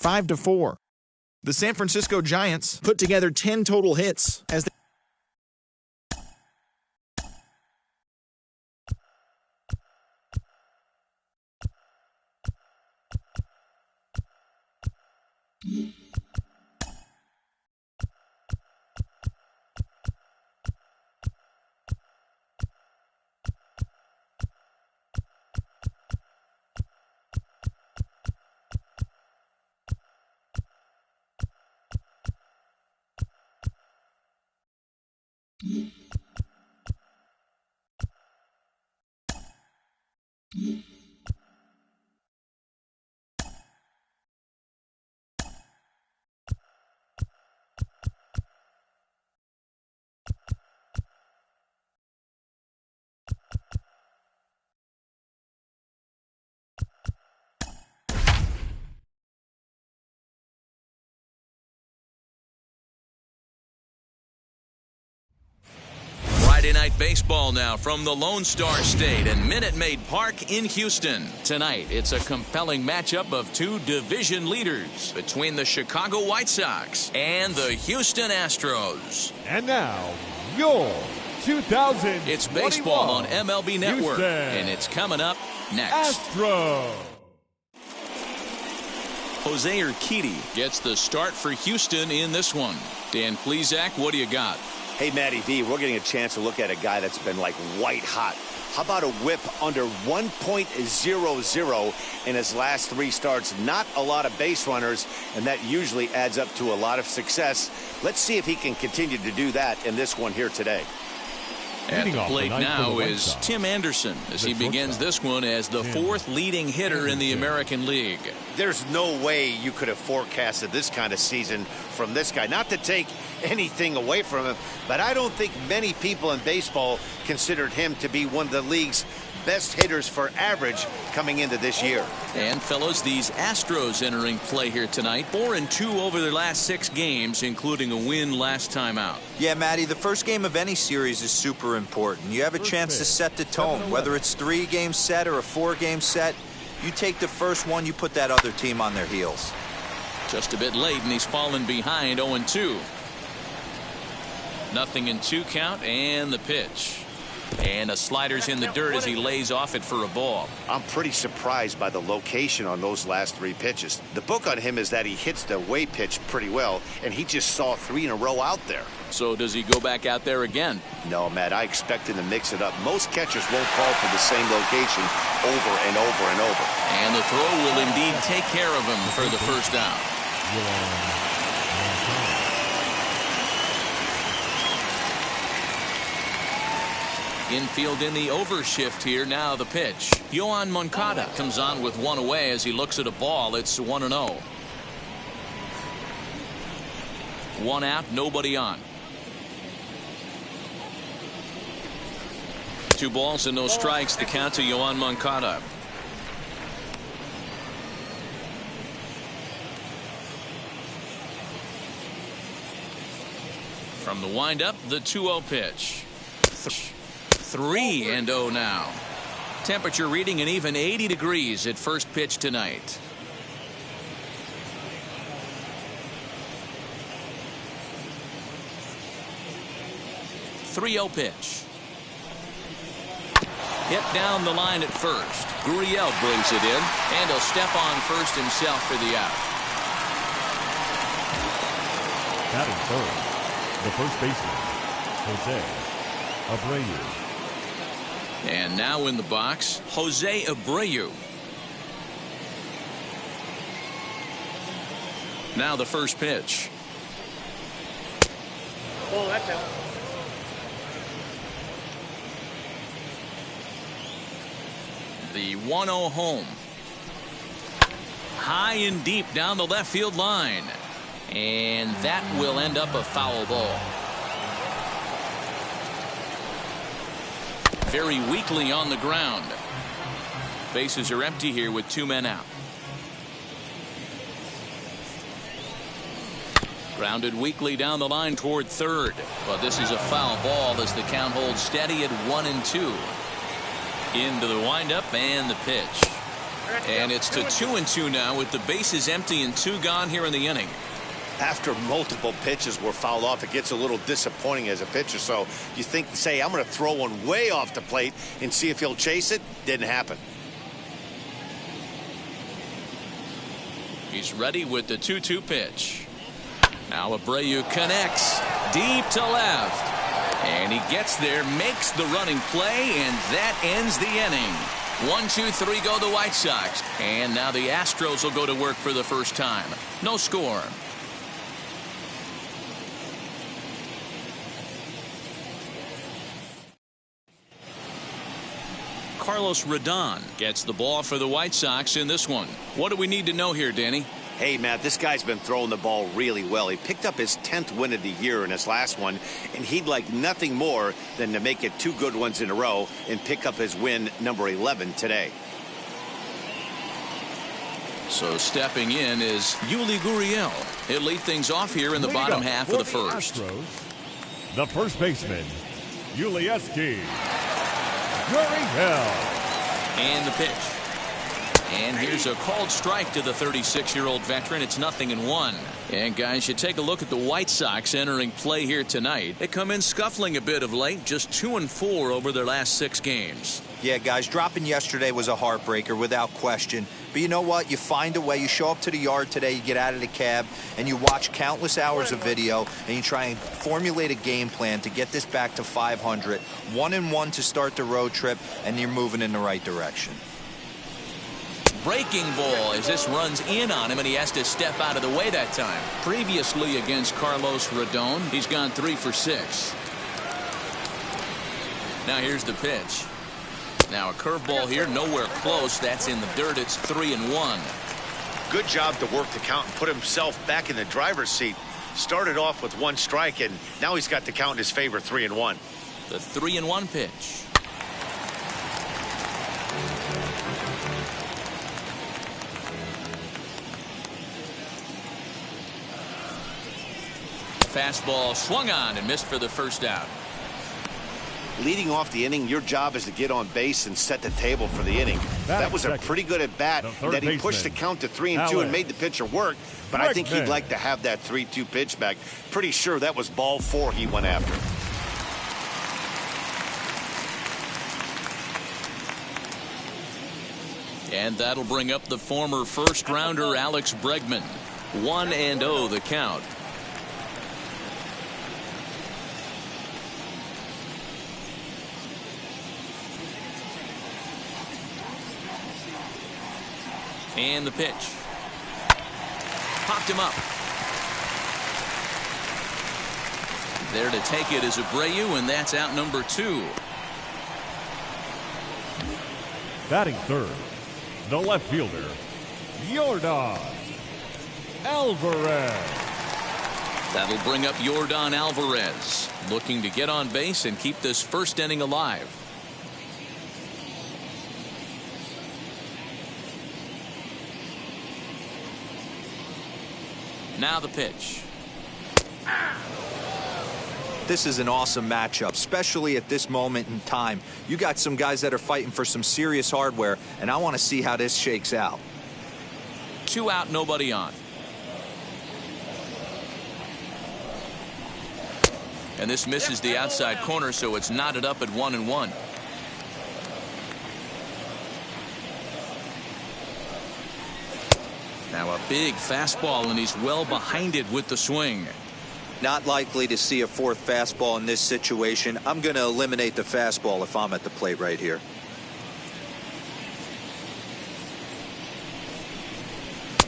5-4. The San Francisco Giants put together 10 total hits as they Friday Night Baseball now from the Lone Star State and Minute Maid Park in Houston. Tonight, it's a compelling matchup of two division leaders between the Chicago White Sox and the Houston Astros. And now, your 2021 It's baseball on MLB Network, Houston and it's coming up next. Astros. Jose Urquidy gets the start for Houston in this one. Dan Plesac, what do you got? Hey, Matty V, we're getting a chance to look at a guy that's been like white hot. How about a whip under 1.00 in his last 3 starts? Not a lot of base runners, and that usually adds up to a lot of success. Let's see if he can continue to do that in this one here today. At the plate now is Tim Anderson as he begins this one as the 4th leading hitter in the American League. There's no way you could have forecasted this kind of season from this guy. Not to take anything away from him, but I don't think many people in baseball considered him to be one of the league's best hitters for average coming into this year. And fellas, these Astros entering play here tonight, 4-2 over their last 6 games, including a win last time out. Yeah, Matty, the first game of any series is super important. You have a chance to set the tone, whether it's 3-game set or a 4-game set. You take the first one, you put that other team on their heels. Just a bit late, and he's fallen behind 0-2. 0-2 count, and the pitch. And a slider's in the dirt as he lays off it for a ball. I'm pretty surprised by the location on those last 3 pitches. The book on him is that he hits the away pitch pretty well, and he just saw 3 in a row out there. So does he go back out there again? No, Matt, I expect him to mix it up. Most catchers won't call for the same location over and over and over. And the throw will indeed take care of him for the first down. Infield in the overshift here. Now the pitch. Yoan Moncada comes on with one away as he looks at a ball. It's 1-0. 1 out, nobody on. 2 balls and no strikes. The count to Yoan Moncada. From the windup, the 2-0 pitch. 3-0 now. Temperature reading an even 80 degrees at first pitch tonight. .30 pitch. Hit down the line at first. Gurriel brings it in, and he'll step on first himself for the out. Batting third, the first baseman, Jose Abreu. And now in the box, Jose Abreu. Now the first pitch. Oh, that's out. The 1-0 home. High and deep down the left field line. And that will end up a foul ball. Very weakly on the ground. Bases are empty here with 2 men out. Grounded weakly down the line toward third. But this is a foul ball as the count holds steady at 1-2. Into the windup and the pitch. And it's to 2-2 now with the bases empty and 2 gone here in the inning. After multiple pitches were fouled off, it gets a little disappointing as a pitcher. So you think, say, I'm going to throw one way off the plate and see if he'll chase it. Didn't happen. He's ready with the 2-2 pitch. Now Abreu connects deep to left. And he gets there, makes the running play, and that ends the inning. 1-2-3 go the White Sox. And now the Astros will go to work for the first time. No score. Carlos Rodon gets the ball for the White Sox in this one. What do we need to know here, Danny? Hey, Matt, this guy's been throwing the ball really well. He picked up his 10th win of the year in his last one, and he'd like nothing more than to make it 2 good ones in a row and pick up his win number 11 today. So stepping in is Yuli Gurriel. He'll lead things off here in the bottom half of the first. Astros, the first baseman, Yuli Gurriel. And the pitch. And here's a called strike to the 36-year-old veteran. It's 0-1. And guys, you take a look at the White Sox entering play here tonight. They come in scuffling a bit of late, just 2-4 over their last 6 games. Yeah, guys, dropping yesterday was a heartbreaker without question. But you know what? You find a way. You show up to the yard today, you get out of the cab, and you watch countless hours of video, and you try and formulate a game plan to get this back to 500. 1-1 to start the road trip, and you're moving in the right direction. Breaking ball as this runs in on him, and he has to step out of the way that time. Previously against Carlos Rodon, he's gone 3 for 6. Now here's the pitch. Now a curveball here, nowhere close. That's in the dirt. It's 3-1. Good job to work the count and put himself back in the driver's seat. Started off with 1 strike, and now he's got the count in his favor, 3-1. The 3-1 pitch. Fastball swung on and missed for the first out. Leading off the inning, your job is to get on base and set the table for the inning. That was a pretty good at bat that he pushed the count to 3-2 and made the pitcher work. But I think he'd like to have that 3-2 pitch back. Pretty sure that was ball 4 he went after. And that'll bring up the former first rounder Alex Bregman. 1-0 the count. And the pitch. Popped him up. There to take it is Abreu, and that's out number 2. Batting third, the left fielder, Yordan Alvarez. That'll bring up Yordan Alvarez, looking to get on base and keep this first inning alive. Now the pitch. This is an awesome matchup, especially at this moment in time. You got some guys that are fighting for some serious hardware, and I want to see how this shakes out. 2 out, nobody on. And this misses the outside corner, so it's knotted up at 1-1. Now a big fastball, and he's well behind it with the swing. Not likely to see a 4th fastball in this situation. I'm going to eliminate the fastball if I'm at the plate right here.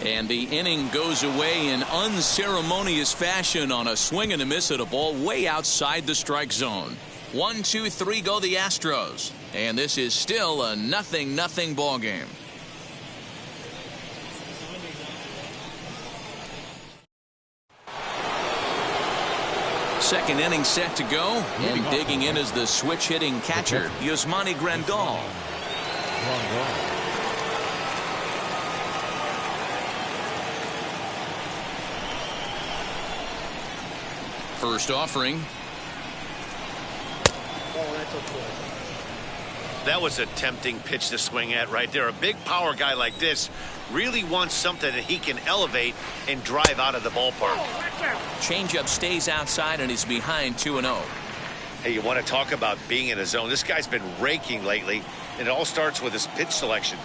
And the inning goes away in unceremonious fashion on a swing and a miss at a ball way outside the strike zone. 1-2-3 go the Astros. And this is still a 0-0 ball game. Second inning set to go, and digging in is the switch hitting catcher, Yasmani Grandal. First offering. That was a tempting pitch to swing at right there. A big power guy like this really wants something that he can elevate and drive out of the ballpark. Changeup stays outside and he's behind 2-0. Hey, you want to talk about being in a zone? This guy's been raking lately, and it all starts with his pitch selection.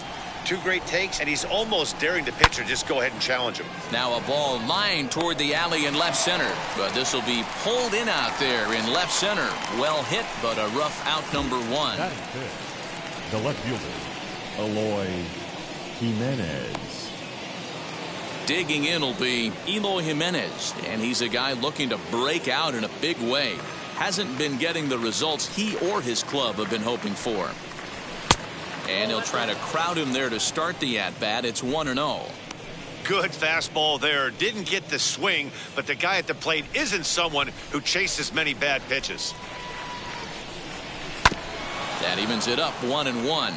2 great takes, and he's almost daring the pitcher just go ahead and challenge him. Now a ball lined toward the alley in left center, but this will be pulled in out there in left center. Well hit, but a rough out, number 1. Batting fifth, the left fielder, Eloy Jimenez. Digging in will be Eloy Jimenez, and he's a guy looking to break out in a big way. Hasn't been getting the results he or his club have been hoping for. And he'll try to crowd him there to start the at-bat. It's 1-0. Good fastball there. Didn't get the swing, but the guy at the plate isn't someone who chases many bad pitches. That evens it up 1-1.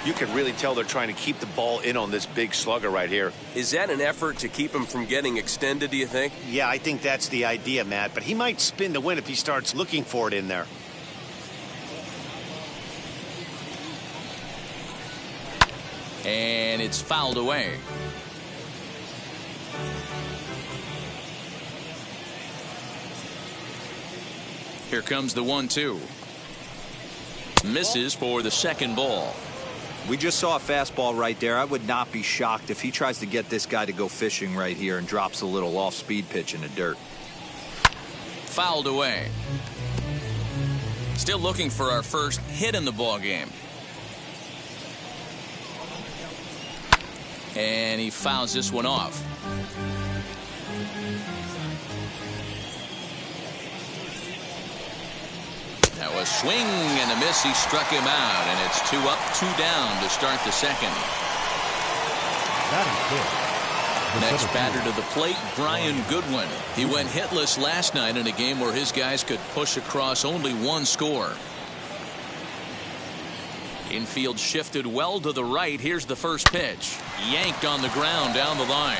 You can really tell they're trying to keep the ball in on this big slugger right here. Is that an effort to keep him from getting extended, do you think? Yeah, I think that's the idea, Matt, but he might spin to win if he starts looking for it in there. And it's fouled away. Here comes the 1-2. Misses for the second ball. We just saw a fastball right there. I would not be shocked if he tries to get this guy to go fishing right here and drops a little off-speed pitch in the dirt. Fouled away. Still looking for our first hit in the ball game. And he fouls this one off. That was swing and a miss. He struck him out, and it's 2 up, 2 down to start the second. Next batter to the plate, Brian Goodwin. He went hitless last night in a game where his guys could push across only 1 score. Infield shifted well to the right. Here's the first pitch. Yanked on the ground down the line.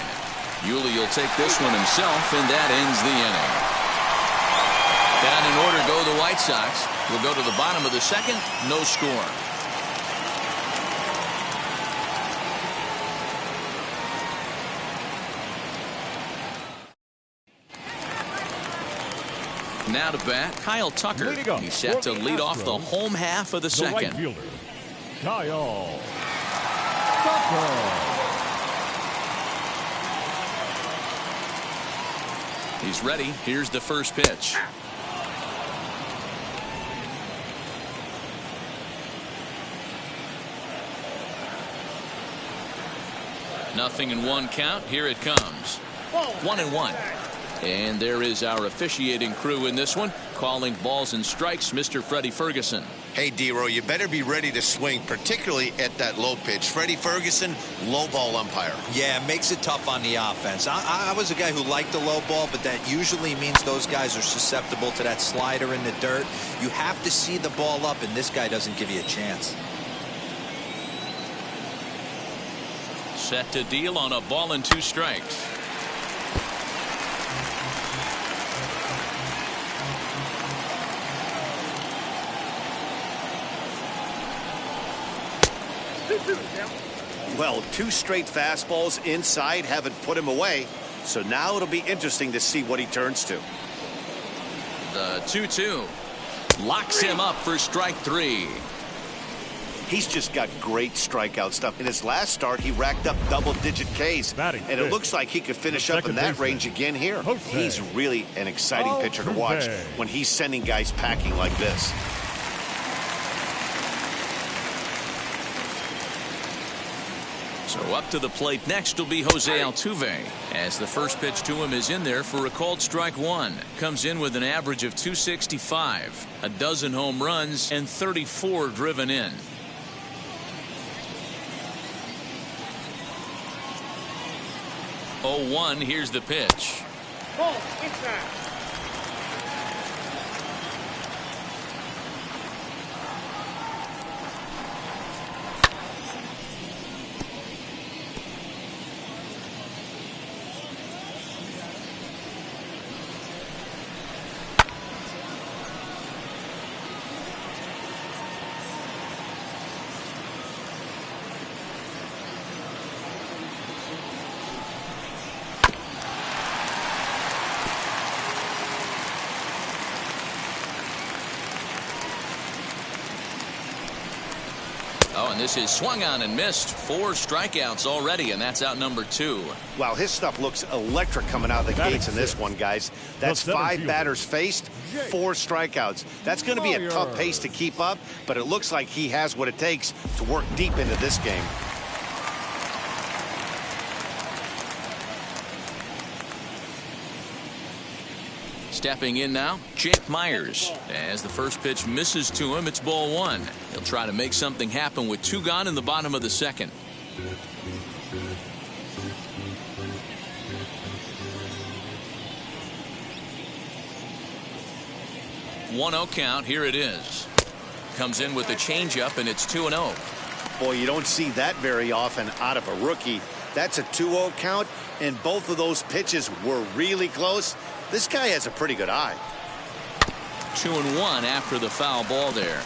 Yuli will take this one himself, and that ends the inning. Down in order go the White Sox. We'll go to the bottom of the second. No score. Now to bat, Kyle Tucker. He's set to lead off the home half of the second. Right fielder, Kyle Tucker. He's ready. Here's the first pitch. Nothing in 1 count. Here it comes. 1-1. And there is our officiating crew in this one, calling balls and strikes, Mr. Freddie Ferguson. Hey, D-Row, you better be ready to swing, particularly at that low pitch. Freddie Ferguson, low ball umpire. Yeah, it makes it tough on the offense. I was a guy who liked the low ball, but that usually means those guys are susceptible to that slider in the dirt. You have to see the ball up, and this guy doesn't give you a chance. Set to deal on a ball and 2 strikes. Well, 2 straight fastballs inside haven't put him away. So now it'll be interesting to see what he turns to. The 2-2 locks him up for strike 3. He's just got great strikeout stuff. In his last start, he racked up double-digit Ks. And it looks like he could finish up in that range again here. He's really an exciting pitcher to watch when he's sending guys packing like this. So up to the plate next will be Jose Altuve, as the first pitch to him is in there for a called strike 1. Comes in with an average of 265, a dozen home runs, and 34 driven in. Oh, 1. Here's the pitch. this is swung on and missed. 4 strikeouts already, and that's out number 2. Wow, his stuff looks electric coming out of the gates in this one, guys. That's 5 batters faced, 4 strikeouts. That's going to be a tough pace to keep up, but it looks like he has what it takes to work deep into this game. Stepping in now, Jake Myers. As the first pitch misses to him, it's ball 1. He'll try to make something happen with 2 gone in the bottom of the second. 1-0 count. Here it is. Comes in with the changeup, and it's 2-0. Boy, you don't see that very often out of a rookie. That's a 2-0 count, and both of those pitches were really close. This guy has a pretty good eye. 2-1 after the foul ball there.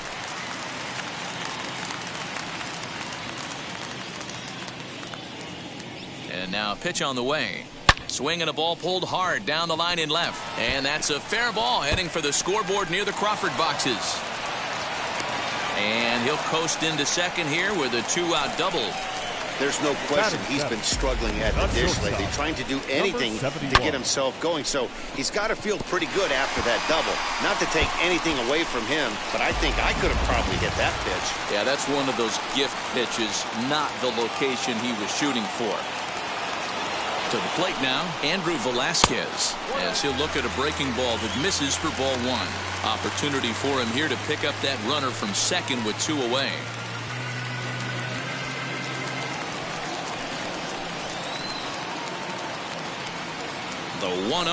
And now a pitch on the way. Swing and a ball pulled hard down the line in left. And that's a fair ball heading for the scoreboard near the Crawford boxes. And he'll coast into second here with a 2-out double. There's no question he's been struggling at the dish lately, trying to do anything to get himself going. So he's got to feel pretty good after that double. Not to take anything away from him, but I think I could have probably hit that pitch. Yeah, that's one of those gift pitches, not the location he was shooting for. To the plate now, Andrew Velasquez, as he'll look at a breaking ball that misses for ball 1. Opportunity for him here to pick up that runner from second with 2 away. The 1-0.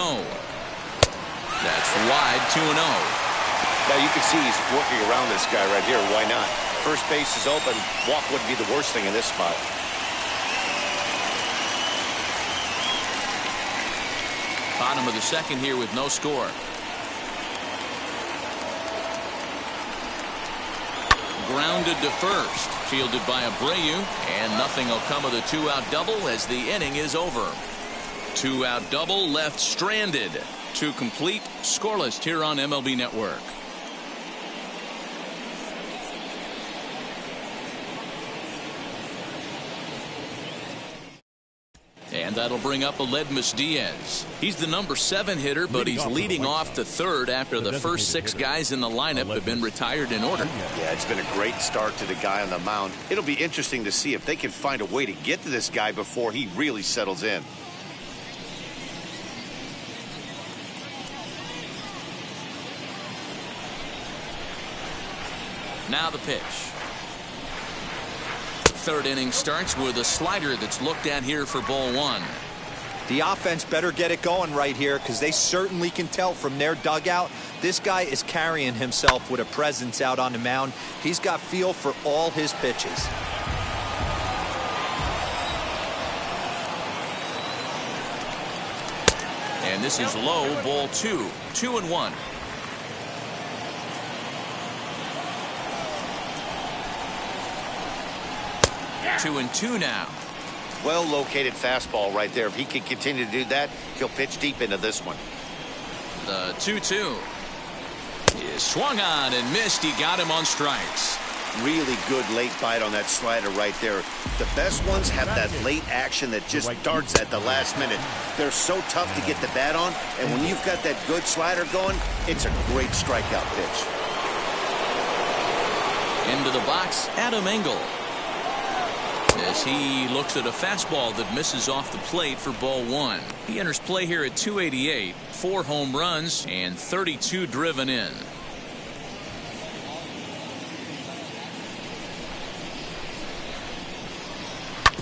That's wide, 2-0. Now you can see he's working around this guy right here. Why not? First base is open. Walk wouldn't be the worst thing in this spot. Bottom of the second here with no score. Grounded to first. Fielded by Abreu. And nothing will come of the 2-out double as the inning is over. 2-out double left stranded. 2 complete, scoreless here on MLB Network. And that'll bring up Aledmys Diaz. He's the number 7 hitter, but he's leading off the third after the first 6 guys in the lineup have been retired in order. Yeah, it's been a great start to the guy on the mound. It'll be interesting to see if they can find a way to get to this guy before he really settles in. Now the pitch. Third inning starts with a slider that's looked at here for ball 1. The offense better get it going right here because they certainly can tell from their dugout this guy is carrying himself with a presence out on the mound. He's got feel for all his pitches. And this is low, ball 2. 2-1. 2-2 now. Well-located fastball right there. If he can continue to do that, he'll pitch deep into this one. The 2-2 is swung on and missed. He got him on strikes. Really good late bite on that slider right there. The best ones have that late action that just darts at the last minute. They're so tough to get the bat on, and when you've got that good slider going, it's a great strikeout pitch. Into the box, Adam Engel. As he looks at a fastball that misses off the plate for ball 1. He enters play here at 288, 4 home runs and 32 driven in.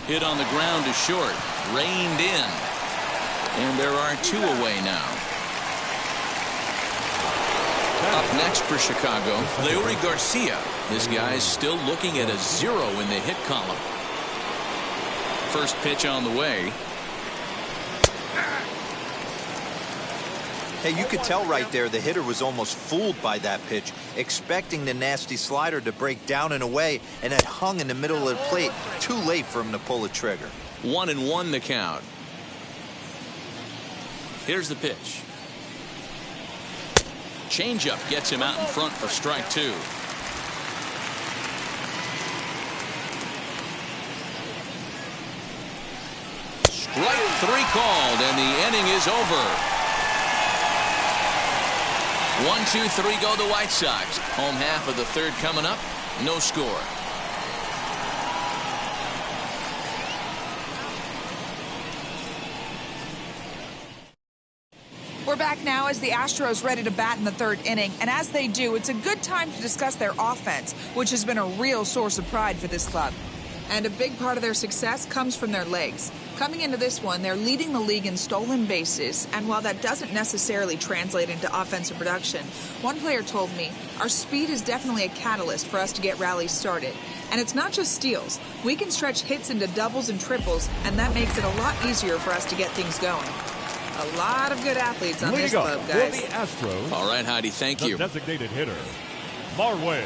Hit on the ground to short, reined in, and there are 2 away now. Up next for Chicago, Leury Garcia. This guy's still looking at a 0 in the hit column. First pitch on the way. Hey, you could tell right there the hitter was almost fooled by that pitch, expecting the nasty slider to break down and away, and it hung in the middle of the plate. Too late for him to pull a trigger. 1-1 the count. Here's the pitch. Changeup gets him out in front for strike 2. Right 3 called, and the inning is over. 1-2-3 go the White Sox. Home half of the third coming up. No score. We're back now as the Astros ready to bat in the third inning, and as they do, it's a good time to discuss their offense, which has been a real source of pride for this club. And a big part of their success comes from their legs. Coming into this one, they're leading the league in stolen bases, and while that doesn't necessarily translate into offensive production, one player told me, our speed is definitely a catalyst for us to get rallies started. And it's not just steals. We can stretch hits into doubles and triples, and that makes it a lot easier for us to get things going. A lot of good athletes on this club, guys. For the Astros, all right, Heidi, thank you. Designated hitter, Marwin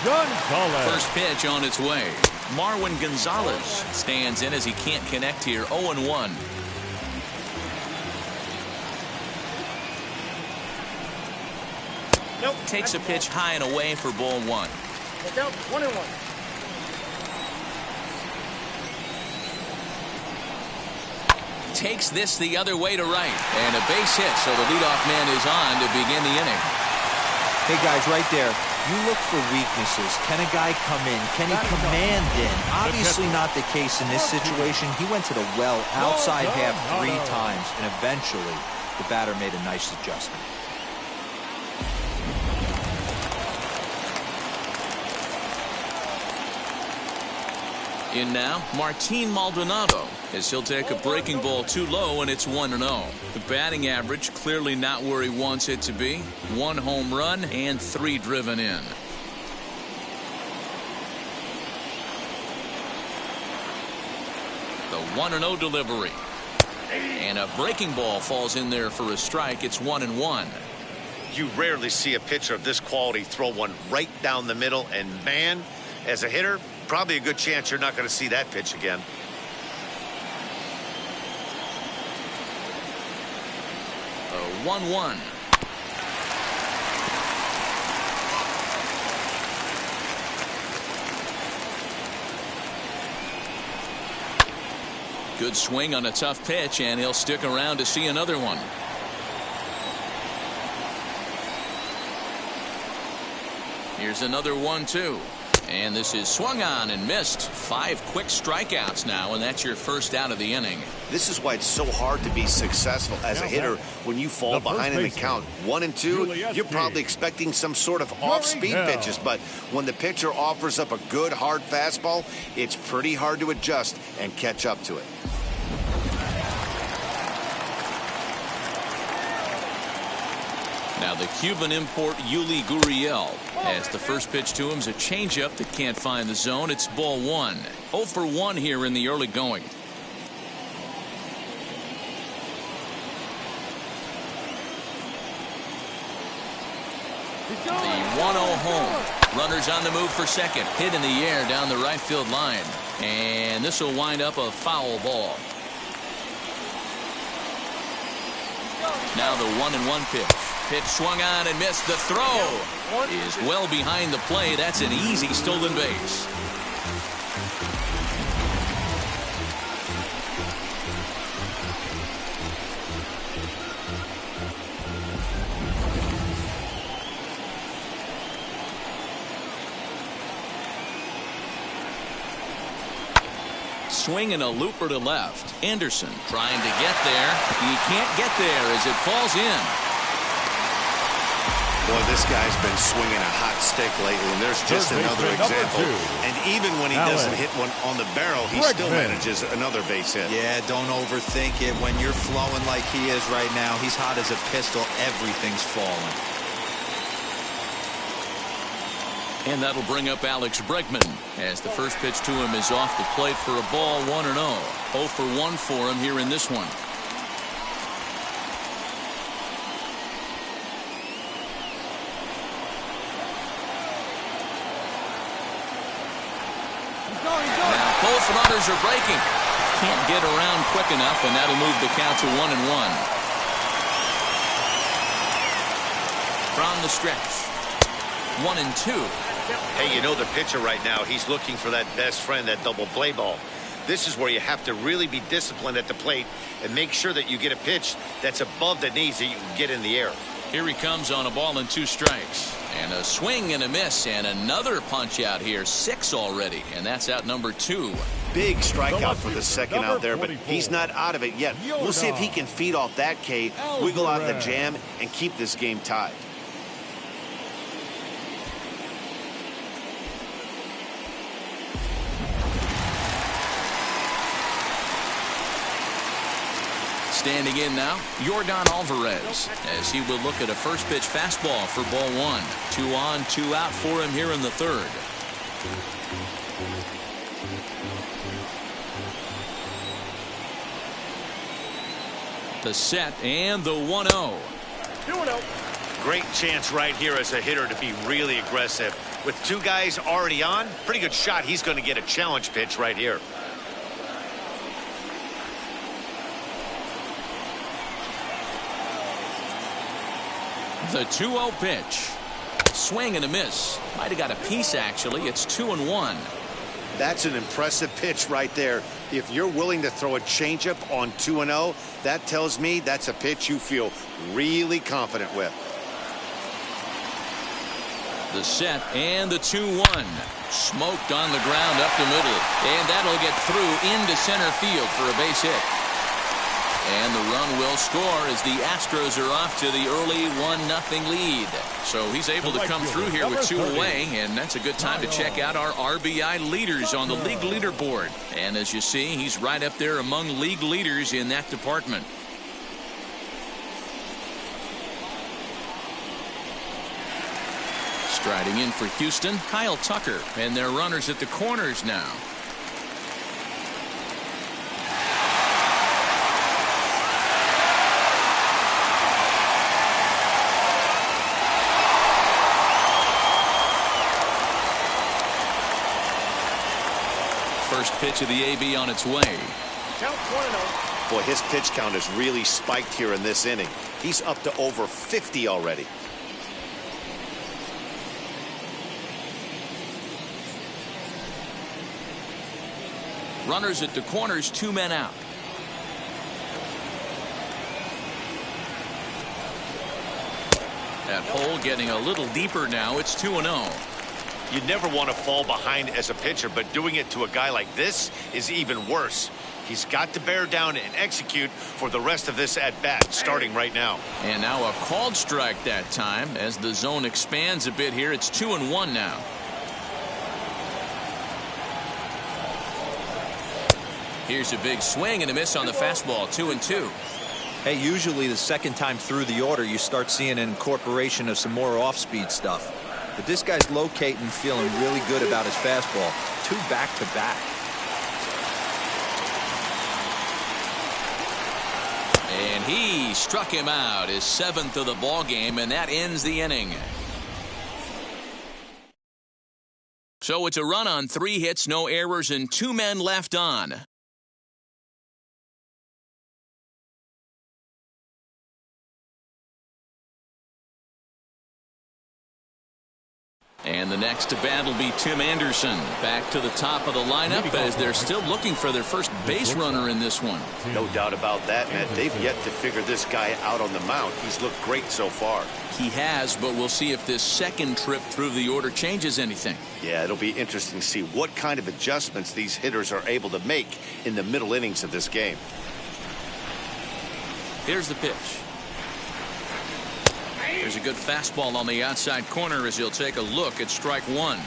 Gonzalez. First pitch on its way. Marwin Gonzalez stands in as he can't connect here. 0-1. Nope. Takes a pitch high and away for ball 1. Look out, 1-1. Takes this the other way to right, and a base hit, so the leadoff man is on to begin the inning. Hey, guys, right there, you look for weaknesses. Can a guy come in? Can he command in? Obviously not the case in this situation. He went to the well outside half 3 times, and eventually the batter made a nice adjustment. In now, Martin Maldonado, as he'll take a breaking ball too low, and it's 1-0. The batting average clearly not where he wants it to be. 1 home run and 3 driven in. The 1-0 delivery. And a breaking ball falls in there for a strike. It's 1-1. You rarely see a pitcher of this quality throw one right down the middle, and man, as a hitter, probably a good chance you're not going to see that pitch again. A 1-1. Good swing on a tough pitch, and he'll stick around to see another one. Here's another 1-2. And this is swung on and missed. 5 quick strikeouts now, and that's your first out of the inning. This is why it's so hard to be successful as a hitter when you fall behind in the count 1-2. You're probably expecting some sort of off-speed pitches, but when the pitcher offers up a good hard fastball, it's pretty hard to adjust and catch up to it. Now the Cuban import Yuli Gurriel, as the first pitch to him is a changeup that can't find the zone. It's ball 1. 0 for 1 here in the early going. The 1-0 home. Runners on the move for second. Hit in the air down the right field line. And this will wind up a foul ball. Now the 1-1 pitch. Pitch swung on and missed. The throw is well behind the play. That's an easy stolen base. Swing and a looper to left. Anderson trying to get there. He can't get there as it falls in. Boy, this guy's been swinging a hot stick lately, and there's just another example. And even when he doesn't hit one on the barrel, he still manages another base hit. Yeah, don't overthink it. When you're flowing like he is right now, he's hot as a pistol. Everything's falling. And that'll bring up Alex Bregman as the first pitch to him is off the plate for a ball. 1-0. 0 for 1 for him here in this one. Now both runners are breaking. Can't get around quick enough, and that'll move the count to 1-1. From the stretch. 1-2. Hey, you know the pitcher right now, he's looking for that best friend, that double play ball. This is where you have to really be disciplined at the plate and make sure that you get a pitch that's above the knees that you can get in the air. Here he comes on a ball and 2 strikes. And a swing and a miss and another punch out here. 6 already. And that's out number 2. Big strikeout for the second out there, but he's not out of it yet. We'll see if he can feed off that K, wiggle out the jam, and keep this game tied. Standing in now, Yordan Alvarez, as he will look at a first pitch fastball for ball 1. 2 on, 2 out for him here in the 3rd. The set and the 1-0. 2-0. Great chance right here as a hitter to be really aggressive. With 2 guys already on, pretty good shot. He's going to get a challenge pitch right here. The 2-0 pitch. Swing and a miss. Might have got a piece, actually. It's 2-1. That's an impressive pitch right there. If you're willing to throw a changeup on 2-0, that tells me that's a pitch you feel really confident with. The set and the 2-1. Smoked on the ground up the middle. And that'll get through into center field for a base hit. And the run will score as the Astros are off to the early 1-0 lead. So he's able to come through here with 2 away, and that's a good time to check out our RBI leaders on the league leaderboard. And as you see, he's right up there among league leaders in that department. Striding in for Houston, Kyle Tucker, and their runners at the corners now. First pitch of the AB on its way. Count 1-0. Boy, his pitch count has really spiked here in this inning. He's up to over 50 already. Runners at the corners, 2 men out. That hole getting a little deeper now. It's 2-0. You never want to fall behind as a pitcher, but doing it to a guy like this is even worse. He's got to bear down and execute for the rest of this at-bat, starting right now. And now a called strike that time as the zone expands a bit here. It's 2-1 now. Here's a big swing and a miss on the fastball. 2-2. Hey, usually the second time through the order, you start seeing an incorporation of some more off-speed stuff. But this guy's locating, feeling really good about his fastball. 2 back-to-back. And he struck him out, his 7th of the ball game, and that ends the inning. So it's a run on 3 hits, no errors, and 2 men left on. And the next to bat will be Tim Anderson. Back to the top of the lineup as they're still looking for their first base runner in this one. No doubt about that, Matt. They've yet to figure this guy out on the mound. He's looked great so far. He has, but we'll see if this second trip through the order changes anything. Yeah, it'll be interesting to see what kind of adjustments these hitters are able to make in the middle innings of this game. Here's the pitch. There's a good fastball on the outside corner as he'll take a look at strike 1.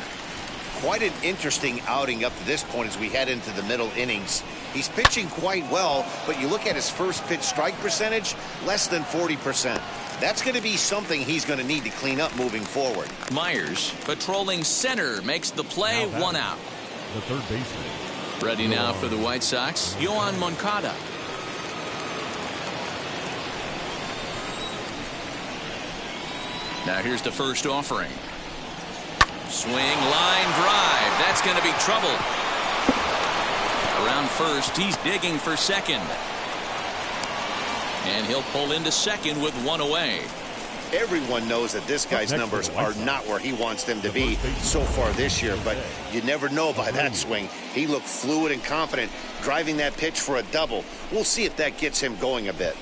Quite an interesting outing up to this point as we head into the middle innings. He's pitching quite well, but you look at his first pitch strike percentage, less than 40%. That's going to be something he's going to need to clean up moving forward. Myers, patrolling center, makes the play. 1 out. The third baseman. Ready now for the White Sox, Yoan Moncada. Now here's the first offering. Swing, line drive. That's going to be trouble. Around first, he's digging for second. And he'll pull into second with 1 away. Everyone knows that this guy's numbers are not where he wants them to be so far this year, but you never know by that swing. He looked fluid and confident, driving that pitch for a double. We'll see if that gets him going a bit.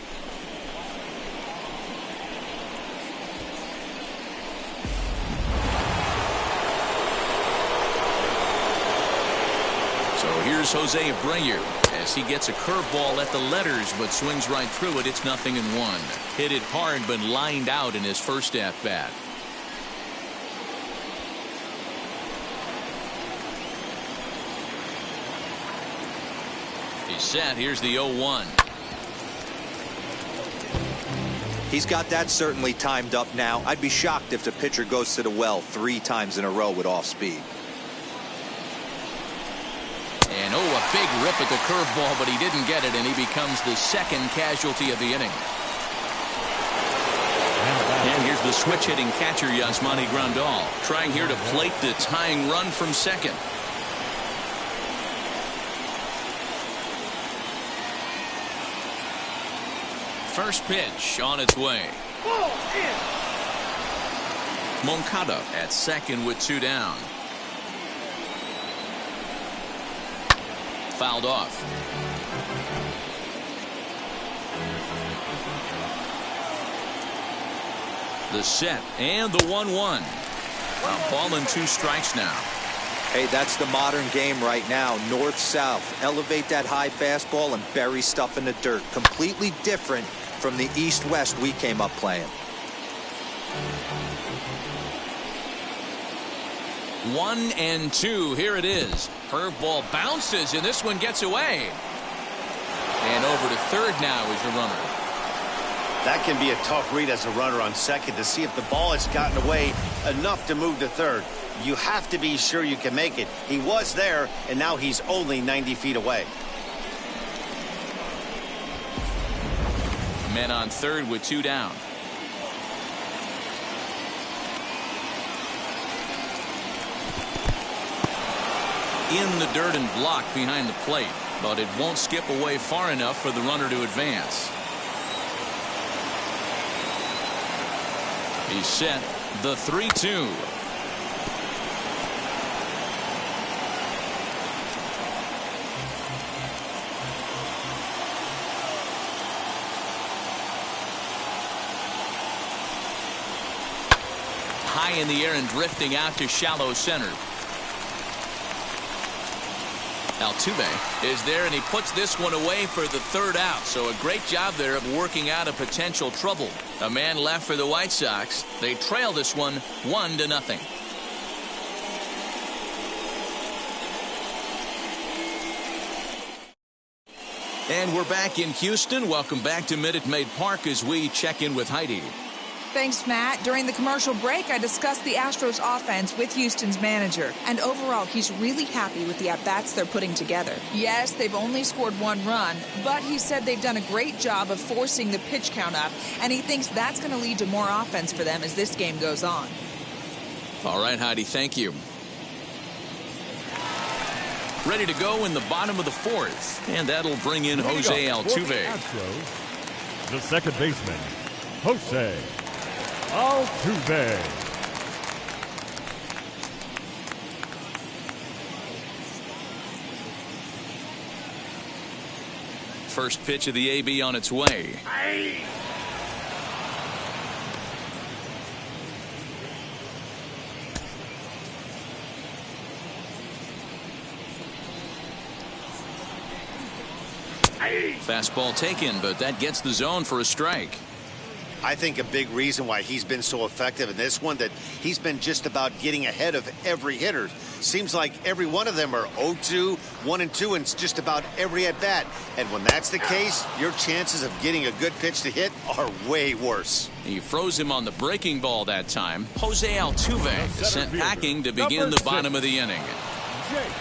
So here's Jose Abreu as he gets a curveball at the letters but swings right through it. It's 0-1. Hit it hard but lined out in his first at bat. He's set. Here's the 0-1. He's got that certainly timed up now. I'd be shocked if the pitcher goes to the well 3 times in a row with off speed. And a big rip at the curveball, but he didn't get it, and he becomes the second casualty of the inning. And here's the switch-hitting catcher, Yasmani Grandal, trying here to plate the tying run from second. First pitch on its way. Moncada at second with 2 down. Fouled off. The set and the 1-1. A ball and 2 strikes now. Hey, that's the modern game right now. North-south. Elevate that high fastball and bury stuff in the dirt. Completely different from the east-west we came up playing. 1-2. Here it is. Curveball bounces, and this one gets away. And over to third now is the runner. That can be a tough read as a runner on second to see if the ball has gotten away enough to move to third. You have to be sure you can make it. He was there, and now he's only 90 feet away. Men on third with 2 down. In the dirt and blocked behind the plate, but it won't skip away far enough for the runner to advance. He's set. The 3-2. High in the air and drifting out to shallow center. Altuve is there, and he puts this one away for the 3rd out. So a great job there of working out a potential trouble. A man left for the White Sox. They trail this one 1-0. And we're back in Houston. Welcome back to Minute Maid Park as we check in with Heidi. Thanks, Matt. During the commercial break, I discussed the Astros offense with Houston's manager. And overall, he's really happy with the at-bats they're putting together. Yes, they've only scored 1 run, but he said they've done a great job of forcing the pitch count up, and he thinks that's going to lead to more offense for them as this game goes on. All right, Heidi, thank you. Ready to go in the bottom of the 4th, and that'll bring in Jose Altuve. Astros, the second baseman, Jose Altuve. First pitch of the AB on its way. Fastball taken, but that gets the zone for a strike. I think a big reason why he's been so effective in this one, that he's been just about getting ahead of every hitter. Seems like every one of them are 0-2, 1-2, and just about every at bat. And when that's the case, your chances of getting a good pitch to hit are way worse. He froze him on the breaking ball that time. Jose Altuve sent packing to begin the bottom of the inning. Jake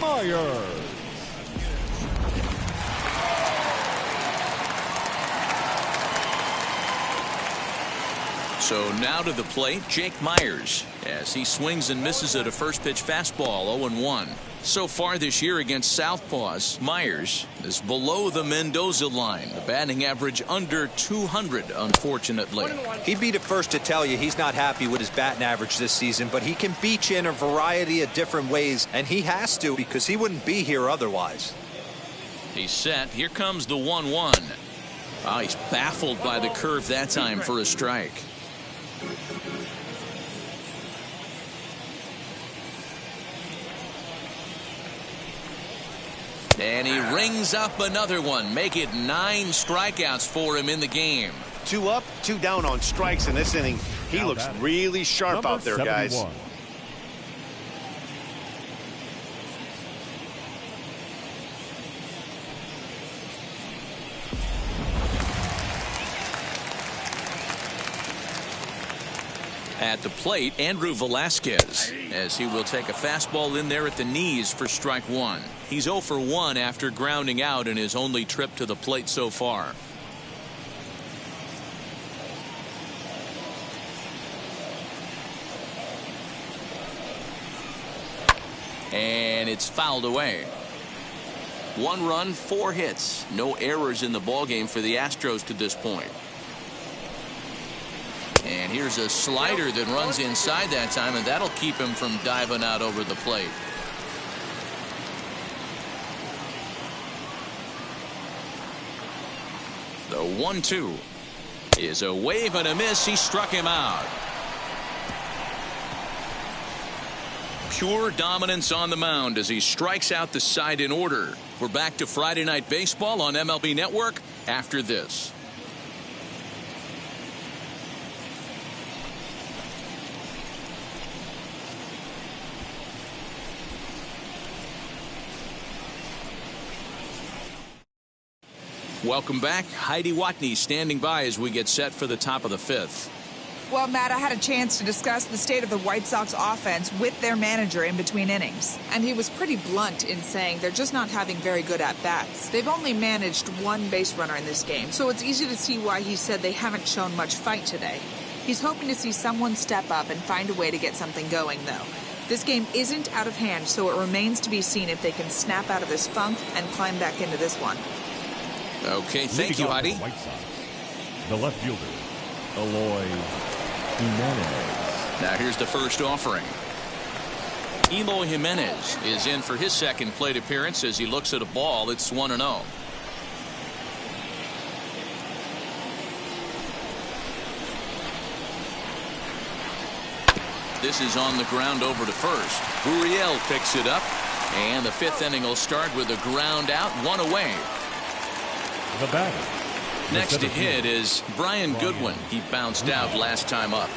Myers. So now to the plate, Jake Myers, as he swings and misses at a first pitch fastball, 0-1. So far this year against Southpaws, Myers is below the Mendoza line. The batting average under 200, unfortunately. He'd be the first to tell you he's not happy with his batting average this season, but he can beat you in a variety of different ways, and he has to because he wouldn't be here otherwise. He's set. Here comes the 1-1. Oh, he's baffled by the curve that time for a strike. And he rings up another one. Make it 9 strikeouts for him in the game. 2 up, 2 down on strikes in this inning. He Now looks really sharp out there, 71. guys. At the plate, Andrew Velasquez, as he will take a fastball in there at the knees for strike 1. He's 0 for 1 after grounding out in his only trip to the plate so far. And it's fouled away. 1 run, 4 hits. No errors in the ballgame for the Astros to this point. And here's a slider that runs inside that time, and that'll keep him from diving out over the plate. The 1-2 is a wave and a miss. He struck him out. Pure dominance on the mound as he strikes out the side in order. We're back to Friday Night Baseball on MLB Network after this. Welcome back. Heidi Watney standing by as we get set for the top of the 5th. Well, Matt, I had a chance to discuss the state of the White Sox offense with their manager in between innings. And he was pretty blunt in saying they're just not having very good at-bats. They've only managed 1 base runner in this game, so it's easy to see why he said they haven't shown much fight today. He's hoping to see someone step up and find a way to get something going, though. This game isn't out of hand, so it remains to be seen if they can snap out of this funk and climb back into this one. Okay, thank you, Heidi. The left fielder, Eloy Jimenez. Now here's the first offering. Eloy Jimenez is in for his second plate appearance as he looks at a ball. It's 1-0. This is on the ground over to first. Gurriel picks it up, and the 5th inning will start with a ground out, 1 away. The batter. Next to hit is Brian Goodwin. He bounced out last time up.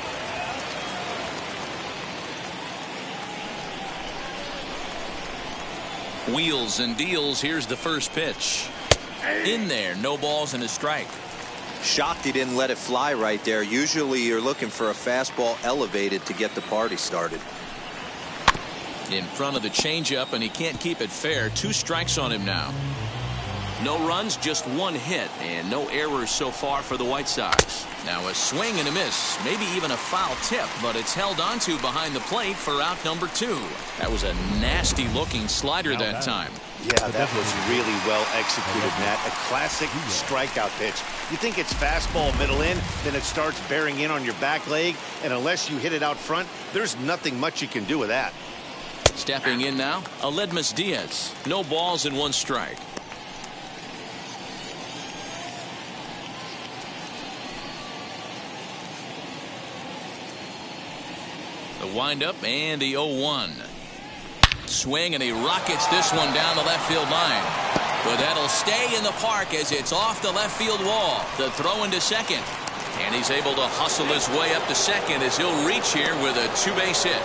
Wheels and deals. Here's the first pitch. In there, no balls and a strike. Shocked he didn't let it fly right there. Usually you're looking for a fastball elevated to get the party started. In front of the changeup, and he can't keep it fair. 2 strikes on him now. No runs, just 1 hit, and no errors so far for the White Sox. Now a swing and a miss, maybe even a foul tip, but it's held onto behind the plate for out number 2. That was a nasty-looking slider that time. Yeah, that was really well executed, Matt. A classic strikeout pitch. You think it's fastball middle in, then it starts bearing in on your back leg, and unless you hit it out front, there's nothing much you can do with that. Stepping in now, Aledmus Diaz. No balls and 1 strike. The windup and the 0-1. Swing, and he rockets this one down the left field line. But that'll stay in the park as it's off the left field wall. The throw into second. And he's able to hustle his way up to second as he'll reach here with a 2-base hit.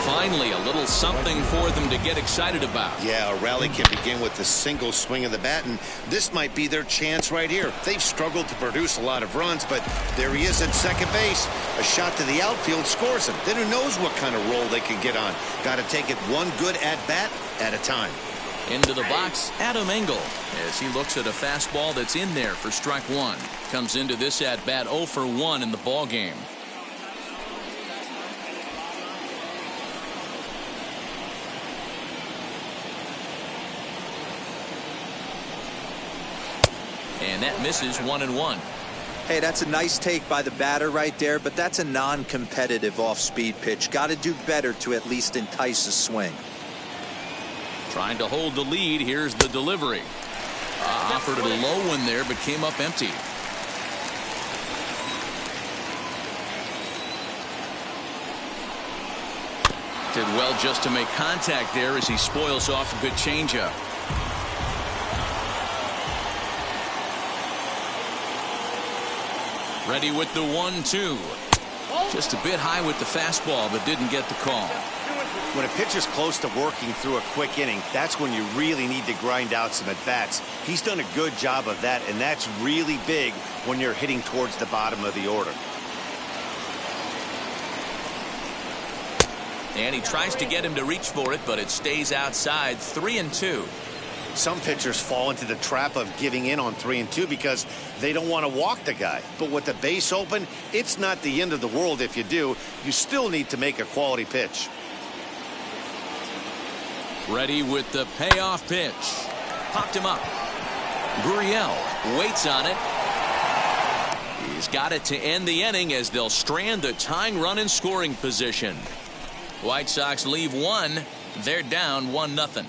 Finally, a little something for them to get excited about. Yeah, a rally can begin with a single swing of the bat, and this might be their chance right here. They've struggled to produce a lot of runs, but there he is at second base. A shot to the outfield scores him. Then who knows what kind of role they can get on. Got to take it one good at-bat at a time. Into the box, Adam Engel, as he looks at a fastball that's in there for strike one. Comes into this at bat 0 for 1 in the ball game. And that misses 1-1. Hey, that's a nice take by the batter right there, but that's a non-competitive off-speed pitch. Got to do better to at least entice a swing. Trying to hold the lead. Here's the delivery. Offered a low one there, but came up empty. Did well just to make contact there as he spoils off a good changeup. Ready with the 1-2. Just a bit high with the fastball, but didn't get the call. When a pitcher's close to working through a quick inning, that's when you really need to grind out some at-bats. He's done a good job of that, and that's really big when you're hitting towards the bottom of the order. And he tries to get him to reach for it, but it stays outside. 3-2. Some pitchers fall into the trap of giving in on 3-2 because they don't want to walk the guy. But with the base open, it's not the end of the world if you do. You still need to make a quality pitch. Ready with the payoff pitch. Popped him up. Gurriel waits on it. He's got it to end the inning as they'll strand the tying run in scoring position. White Sox leave one. They're down 1-0.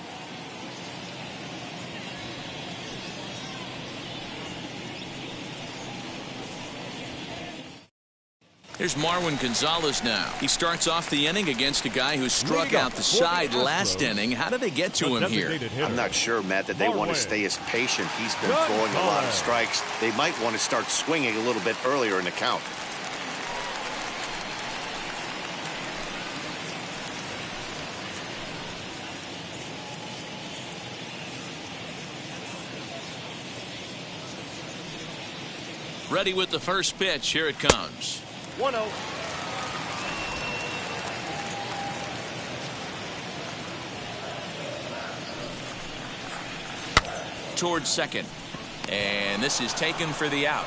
Here's Marwin Gonzalez now. He starts off the inning against a guy who struck out the side last inning. How did they get to him here? I'm not sure, Matt, that they want to stay as patient. He's been throwing a lot of strikes. They might want to start swinging a little bit earlier in the count. Ready with the first pitch. Here it comes. 1-0. Towards second. And this is taken for the out.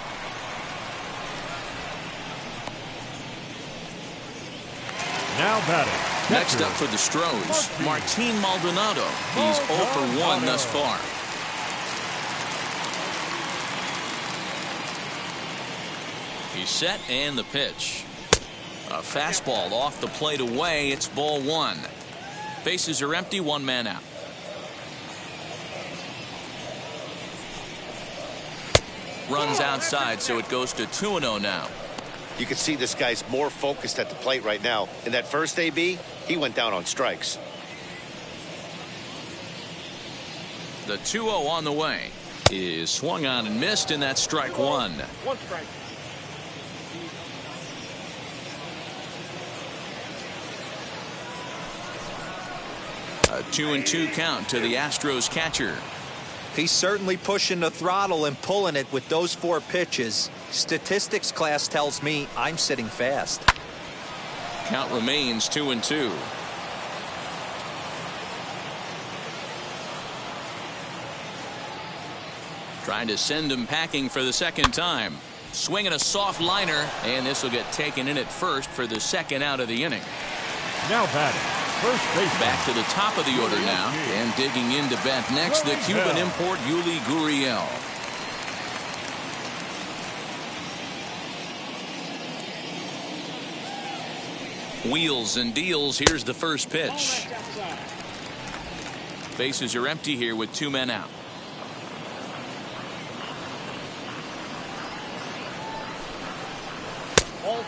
Now batting. Next up for the Stros, Martin Maldonado. He's 0 for 1 thus far. He's set and the pitch. A fastball off the plate away. It's ball 1. Bases are empty. 1 man out. Runs outside, so it goes to 2-0 now. You can see this guy's more focused at the plate right now. In that first AB, he went down on strikes. The 2-0 on the way is swung on and missed, and that's strike 1. 1 strike. A 2-2 count to the Astros catcher. He's certainly pushing the throttle and pulling it with those 4 pitches. Statistics class tells me I'm sitting fast. Count remains 2-2. Trying to send him packing for the second time. Swinging a soft liner, and this will get taken in at first for the second out of the inning. Now batting. First base. Back to the top of the order now, and digging in to bat next, the Cuban import Yuli Gurriel. Wheels and deals. Here's the first pitch. Bases are empty here with 2 men out.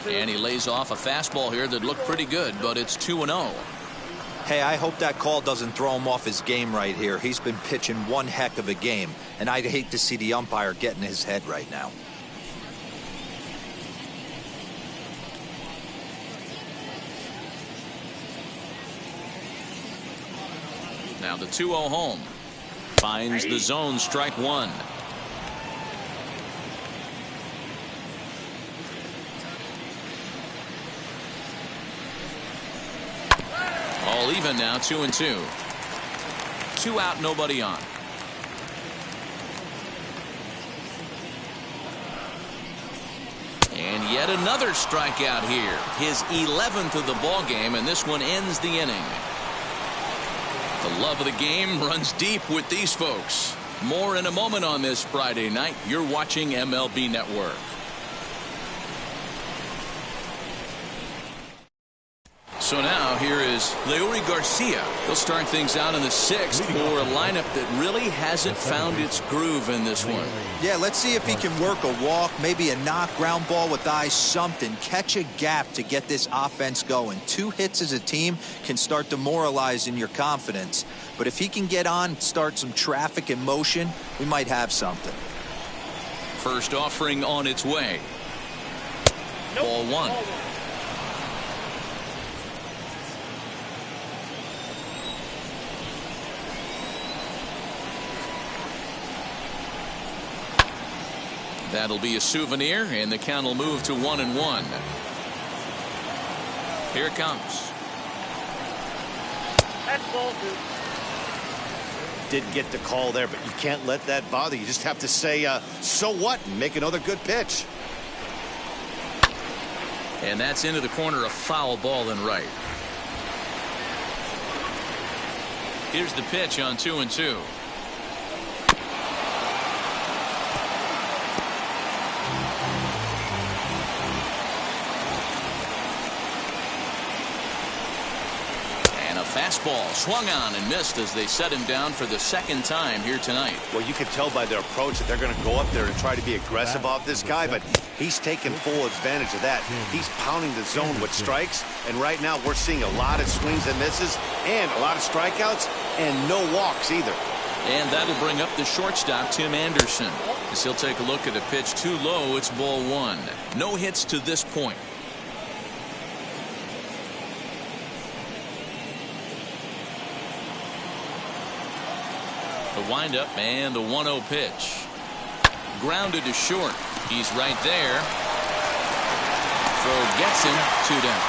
And he lays off a fastball here that looked pretty good, but it's 2-0. Hey, I hope that call doesn't throw him off his game right here. He's been pitching one heck of a game, and I'd hate to see the umpire get in his head right now. Now the 2-0 home. Finds the zone, strike 1. All even now, 2-2. 2 out, nobody on. And yet another strikeout here. His 11th of the ball game, and this one ends the inning. The love of the game runs deep with these folks. More in a moment on this Friday night. You're watching MLB Network. So now here is Leury Garcia. He'll start things out in the 6th for a lineup that really hasn't found its groove in this one. Yeah, let's see if he can work a walk, maybe a knock, ground ball with eyes, something. Catch a gap to get this offense going. 2 hits as a team can start demoralizing your confidence. But if he can get on, start some traffic in motion, we might have something. First offering on its way. Ball 1. That'll be a souvenir, and the count will move to 1-1. Here it comes. That's ball 2. Didn't get the call there, but you can't let that bother. You just have to say, so what, and make another good pitch. And that's into the corner, a foul ball and right. Here's the pitch on 2-2. Fastball swung on and missed as they set him down for the 2nd time here tonight. Well, you can tell by their approach that they're going to go up there and try to be aggressive off this guy, but he's taking full advantage of that. He's pounding the zone with strikes, and right now we're seeing a lot of swings and misses and a lot of strikeouts and no walks either. And that'll bring up the shortstop, Tim Anderson, as he'll take a look at a pitch too low. It's ball 1. No hits to this point. The windup and the 1-0 pitch. Grounded to short. He's right there. Throw gets him 2 down.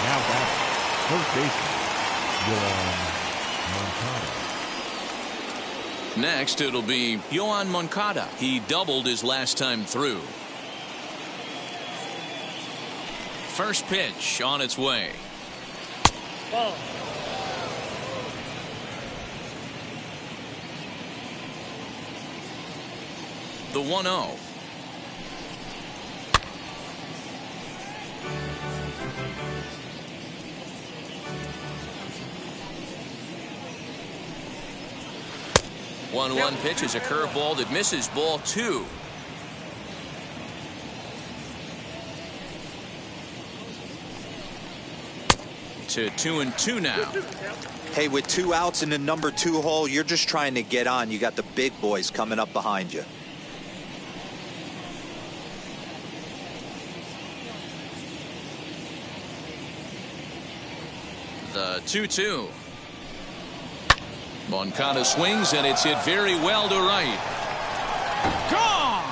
Now back, first baseman, Yoan Moncada. Next, it'll be Yoan Moncada. He doubled his last time through. First pitch on its way. Ball. The 1-0. One pitch is a curveball that misses, ball 2. To 2-2 now. Hey, with 2 outs in the number 2 hole, you're just trying to get on. You got the big boys coming up behind you. The 2-2. Moncada swings, and it's hit very well to right. Gone!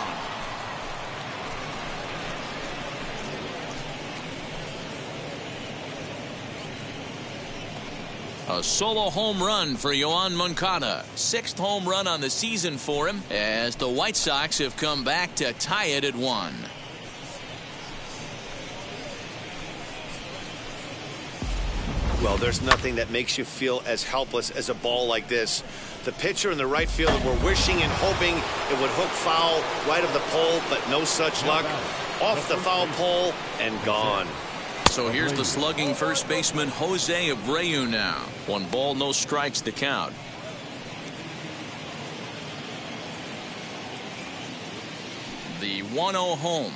A solo home run for Yoan Moncada. 6th home run on the season for him, as the White Sox have come back to tie it at 1. Well, there's nothing that makes you feel as helpless as a ball like this. The pitcher and the right fielder were wishing and hoping it would hook foul right of the pole, but no such luck. Off the foul pole and gone. So here's the slugging first baseman Jose Abreu now. 1 ball, no strikes to count. The 1-0 home.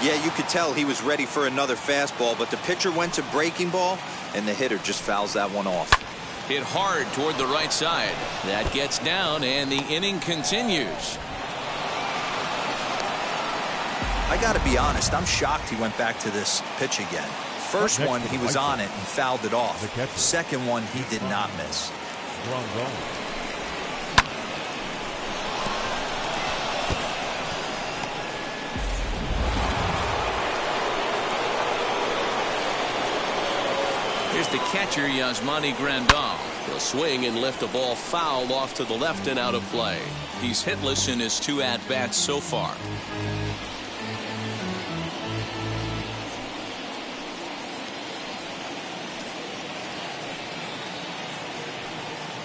Yeah, you could tell he was ready for another fastball, but the pitcher went to breaking ball, and the hitter just fouls that one off. Hit hard toward the right side. That gets down, and the inning continues. I got to be honest, I'm shocked he went back to this pitch again. First one, he was on it and fouled it off. Second one, he did not miss. Wrong ball. Here's the catcher, Yasmani Grandal. He'll swing and lift a ball foul off to the left and out of play. He's hitless in his 2 at-bats so far.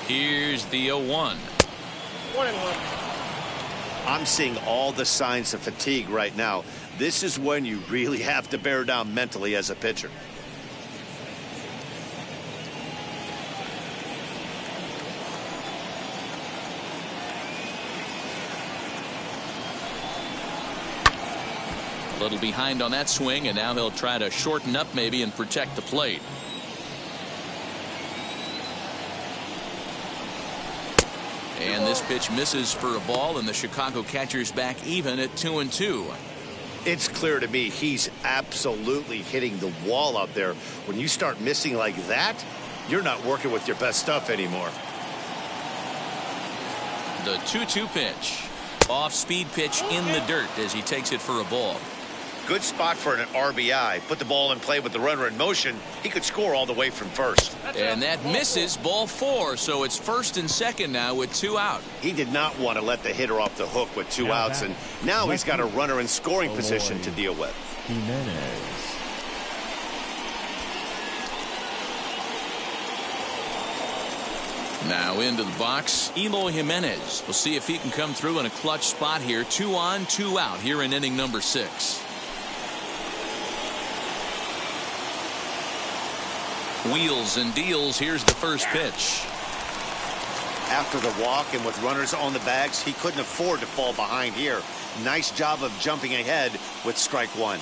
Here's the 0-1. 1-1. I'm seeing all the signs of fatigue right now. This is when you really have to bear down mentally as a pitcher. A little behind on that swing, and now he'll try to shorten up maybe and protect the plate. And this pitch misses for a ball, and the Chicago catcher's back even at 2-2. It's clear to me he's absolutely hitting the wall out there. When you start missing like that, you're not working with your best stuff anymore. The 2-2 pitch. Off-speed pitch in the dirt as he takes it for a ball. Good spot for an RBI. Put the ball in play with the runner in motion. He could score all the way from first. And that misses, ball 4, so it's first and second now with 2 out. He did not want to let the hitter off the hook with 2 outs, and now he's got a runner in scoring position to deal with. Now into the box, Eloy Jimenez. We'll see if he can come through in a clutch spot here. 2 on, 2 out here in inning number 6. Wheels and deals. Here's the first pitch. After the walk and with runners on the bags, he couldn't afford to fall behind here. Nice job of jumping ahead with strike 1.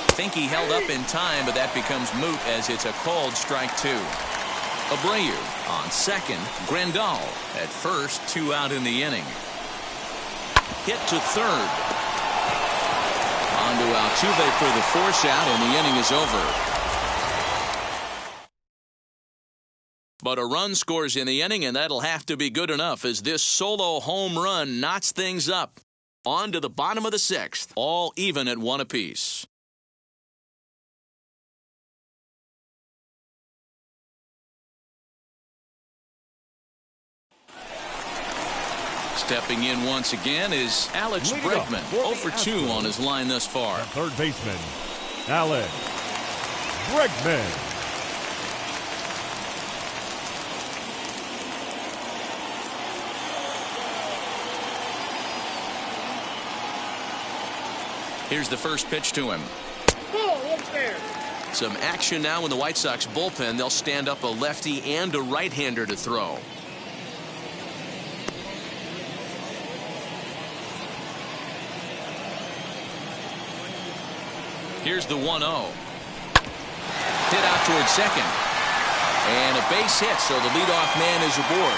I think he held up in time, but that becomes moot as it's a called strike 2. Abreu on second. Grandal at first. 2 out in the inning. Hit to third. On to Altuve for the force out, and the inning is over. But a run scores in the inning, and that'll have to be good enough as this solo home run knots things up. On to the bottom of the 6th. All even at 1 apiece. Stepping in once again is Alex Bregman. 0 for 2 on his line thus far. Third baseman, Alex Bregman. Here's the first pitch to him. Some action now in the White Sox bullpen. They'll stand up a lefty and a right-hander to throw. Here's the 1-0. Hit out towards second. And a base hit, so the leadoff man is aboard.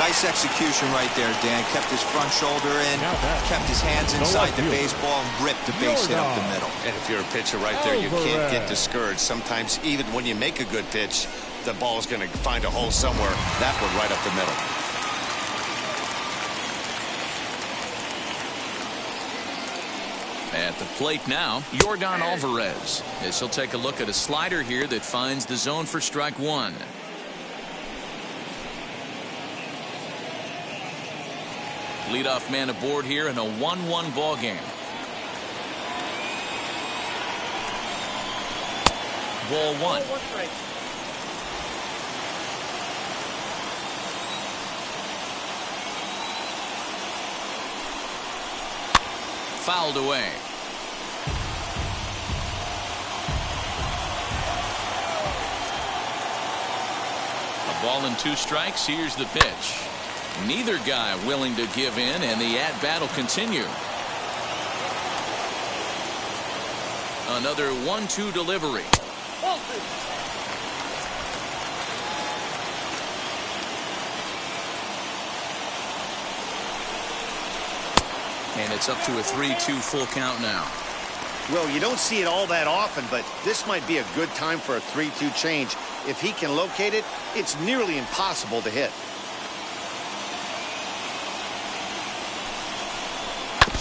Nice execution right there, Dan. Kept his front shoulder in, kept his hands inside the baseball, and ripped the base hit up the middle. And if you're a pitcher right there, you can't get discouraged. Sometimes even when you make a good pitch, the ball's going to find a hole somewhere. That one right up the middle. At the plate now, Yordan Alvarez. As he'll take a look at a slider here that finds the zone for strike 1. Leadoff man aboard here in a 1-1 ball game. Ball 1. Fouled away. A ball and 2 strikes. Here's the pitch. Neither guy willing to give in, and the at-bat will continue. Another 1-2 delivery. And it's up to a 3-2 full count now. Well, you don't see it all that often, but this might be a good time for a 3-2 change. If he can locate it, it's nearly impossible to hit.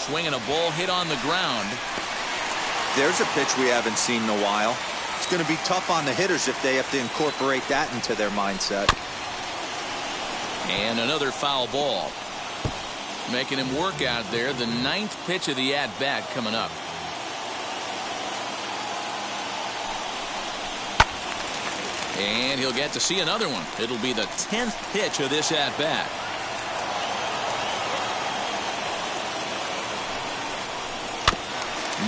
swinging a ball hit on the ground. There's a pitch we haven't seen in a while. It's going to be tough on the hitters if they have to incorporate that into their mindset. And another foul ball. Making him work out there. The 9th pitch of the at-bat coming up. And he'll get to see another one. It'll be the 10th pitch of this at-bat.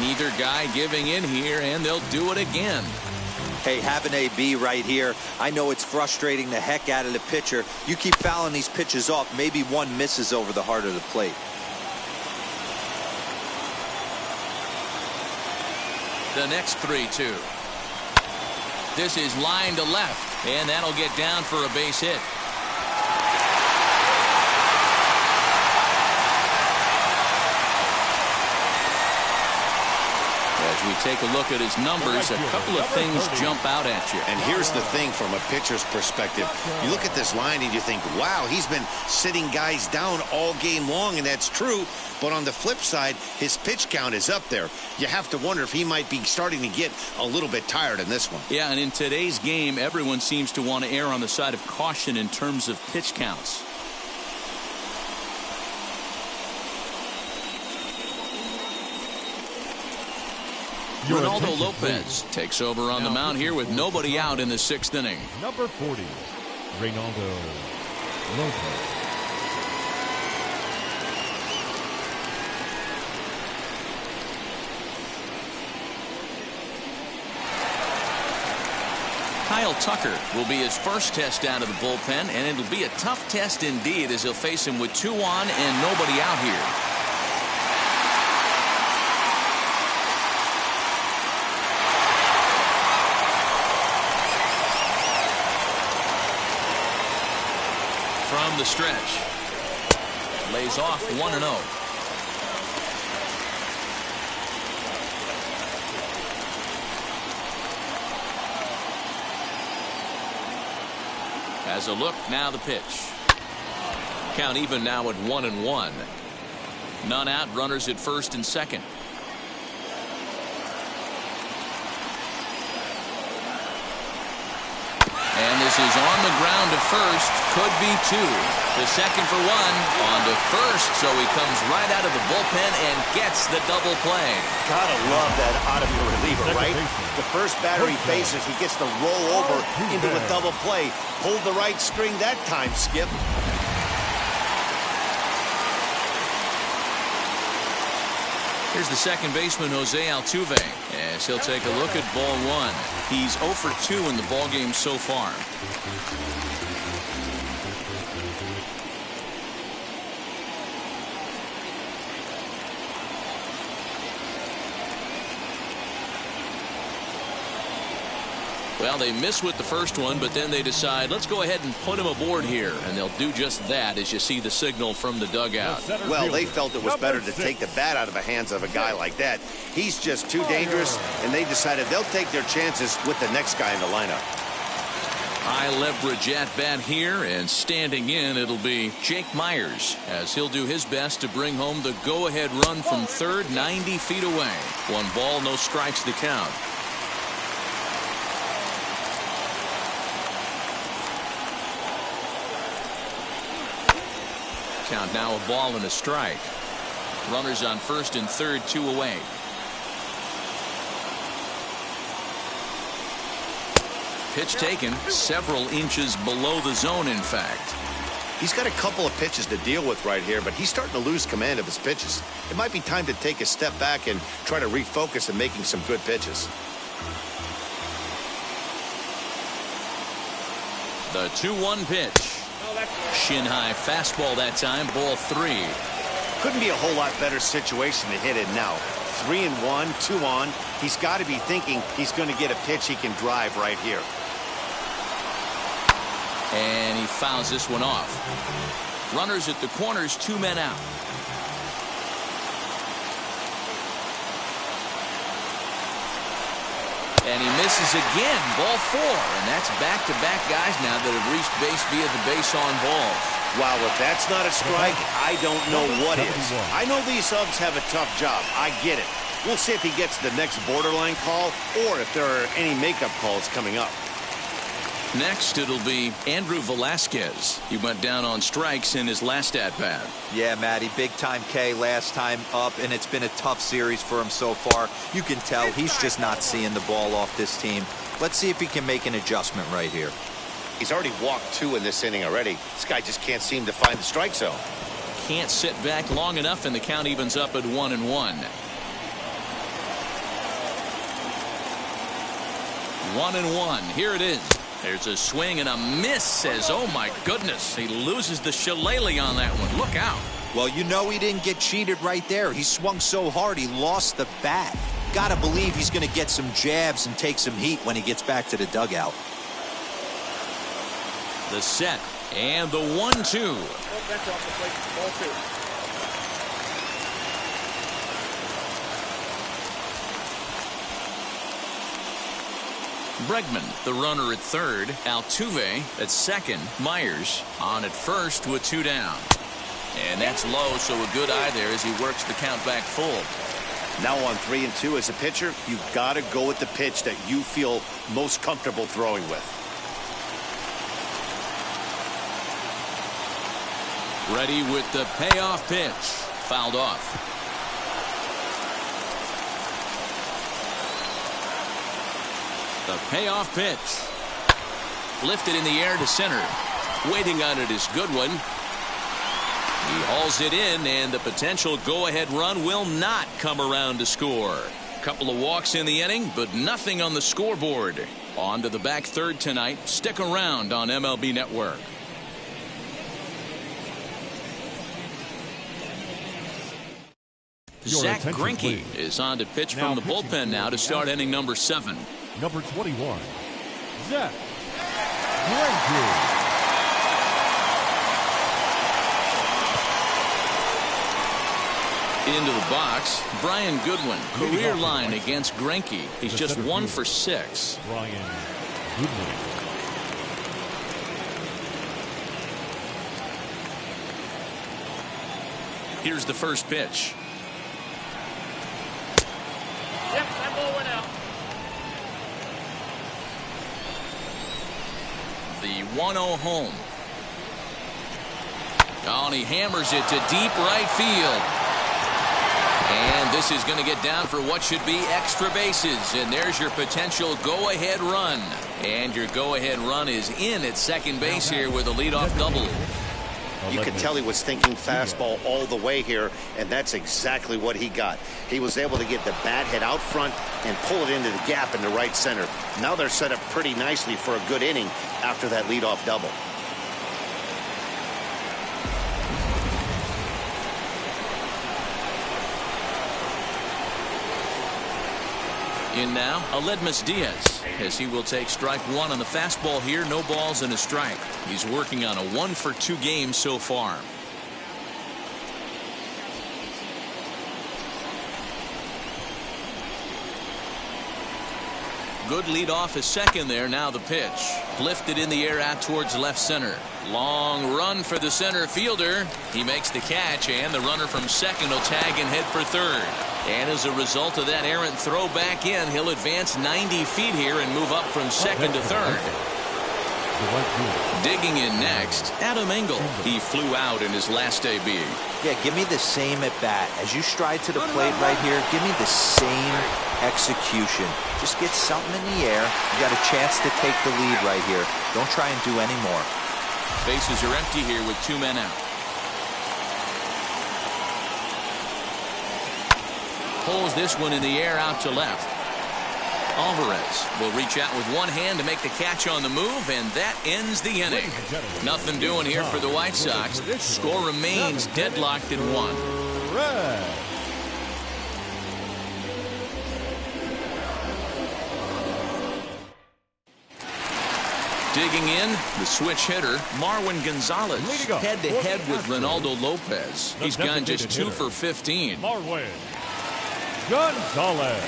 Neither guy giving in here, and they'll do it again. Hey, have an AB right here. I know it's frustrating the heck out of the pitcher. You keep fouling these pitches off, maybe one misses over the heart of the plate. The next 3-2. This is line to left, and that'll get down for a base hit. As we take a look at his numbers, a couple of things jump out at you. And here's the thing from a pitcher's perspective. You look at this line and you think, wow, he's been sitting guys down all game long, and that's true. But on the flip side, his pitch count is up there. You have to wonder if he might be starting to get a little bit tired in this one. Yeah, and in today's game, everyone seems to want to err on the side of caution in terms of pitch counts. Ronaldo Lopez takes over on the mound here with nobody out in the 6th inning. Number 40, Ronaldo Lopez. Kyle Tucker will be his first test out of the bullpen, and it'll be a tough test indeed as he'll face him with 2 on and nobody out here. From the stretch, lays off 1-0. Has a look, now the pitch. Count even now at 1-1. None out, runners at first and second. And this is on the ground to first. Could be 2. The second for 1. On to first. So he comes right out of the bullpen and gets the double play. Gotta love that out of your reliever, right? The first batter he faces, he gets to roll over into a double play. Pulled the right string that time, Skip. Here's the second baseman, Jose Altuve, as he'll take a look at ball 1. He's 0 for 2 in the ballgame so far. Well, they miss with the first one, but then they decide, let's go ahead and put him aboard here. And they'll do just that as you see the signal from the dugout. Well, they felt it was better to take the bat out of the hands of a guy like that. He's just too dangerous, and they decided they'll take their chances with the next guy in the lineup. High leverage at bat here, and standing in, it'll be Jake Myers, as he'll do his best to bring home the go-ahead run from third, 90 feet away. 1 ball, no strikes to count. Count now a ball and a strike. Runners on first and third, 2 away. Pitch taken several inches below the zone, in fact. He's got a couple of pitches to deal with right here, but he's starting to lose command of his pitches. It might be time to take a step back and try to refocus on making some good pitches. The 2-1 pitch. Shin high fastball that time, ball 3. Couldn't be a whole lot better situation to hit it now. 3-1, 2 on. He's got to be thinking he's going to get a pitch he can drive right here. And he fouls this one off. Runners at the corners, 2 men out. And he misses again, ball 4. And that's back-to-back guys now that have reached base via the base on balls. Wow, if that's not a strike, I don't know what is. I know these subs have a tough job. I get it. We'll see if he gets the next borderline call or if there are any makeup calls coming up. Next, it'll be Andrew Velasquez. He went down on strikes in his last at-bat. Yeah, Matty, big-time K last time up, and it's been a tough series for him so far. You can tell he's just not seeing the ball off this team. Let's see if he can make an adjustment right here. He's already walked 2 in this inning already. This guy just can't seem to find the strike zone. Can't sit back long enough, and the count evens up at 1-1. 1-1. Here it is. There's a swing and a miss as, oh my goodness, he loses the shillelagh on that one. Look out. Well, you know he didn't get cheated right there. He swung so hard he lost the bat. Gotta believe he's gonna get some jabs and take some heat when he gets back to the dugout. The set and the 1-2. Bregman, the runner at third. Altuve at second. Myers on at first with 2 down. And that's low, so a good eye there as he works the count back full. Now on 3-2 as a pitcher, you've got to go with the pitch that you feel most comfortable throwing with. Ready with the payoff pitch. Fouled off. The payoff pitch. Lifted in the air to center. Waiting on it is Goodwin. He hauls it in, and the potential go-ahead run will not come around to score. Couple of walks in the inning, but nothing on the scoreboard. On to the back third tonight. Stick around on MLB Network. Zach Greinke is on to pitch from the bullpen now to start inning number 7. Number 21, Zach Greinke. Into the box, Brian Goodwin. Career line against Greinke. He's just 1 for 6. Brian Goodwin. Here's the first pitch. Yep, that ball went out. The 1-0 home. Oh, and he hammers it to deep right field. And this is going to get down for what should be extra bases. And there's your potential go-ahead run. And your go-ahead run is in at second base here with a leadoff double. You could tell he was thinking fastball all the way here, and that's exactly what he got. He was able to get the bat head out front and pull it into the gap in the right center. Now they're set up pretty nicely for a good inning after that leadoff double. In now, Aledmus Diaz, as he will take strike 1 on the fastball here. No balls and a strike. He's working on a 1 for 2 game so far. Good lead off his second there. Now the pitch. Lifted in the air out towards left center. Long run for the center fielder. He makes the catch, and the runner from second will tag and head for third. And as a result of that errant throw back in, he'll advance 90 feet here and move up from second to third. Digging in next, Adam Engel. He flew out in his last debut. Yeah, give me the same at bat. As you stride to the plate right here, give me the same execution. Just get something in the air. You got a chance to take the lead right here. Don't try and do any more. Bases are empty here with 2 men out. Pulls this one in the air out to left. Alvarez will reach out with one hand to make the catch on the move, and that ends the inning. Nothing doing here for the White Sox. Score remains deadlocked at 1. Digging in, the switch hitter, Marwin Gonzalez, head-to-head with Ronaldo Lopez. He's gone just 2 for 15. Marwin Gonzalez.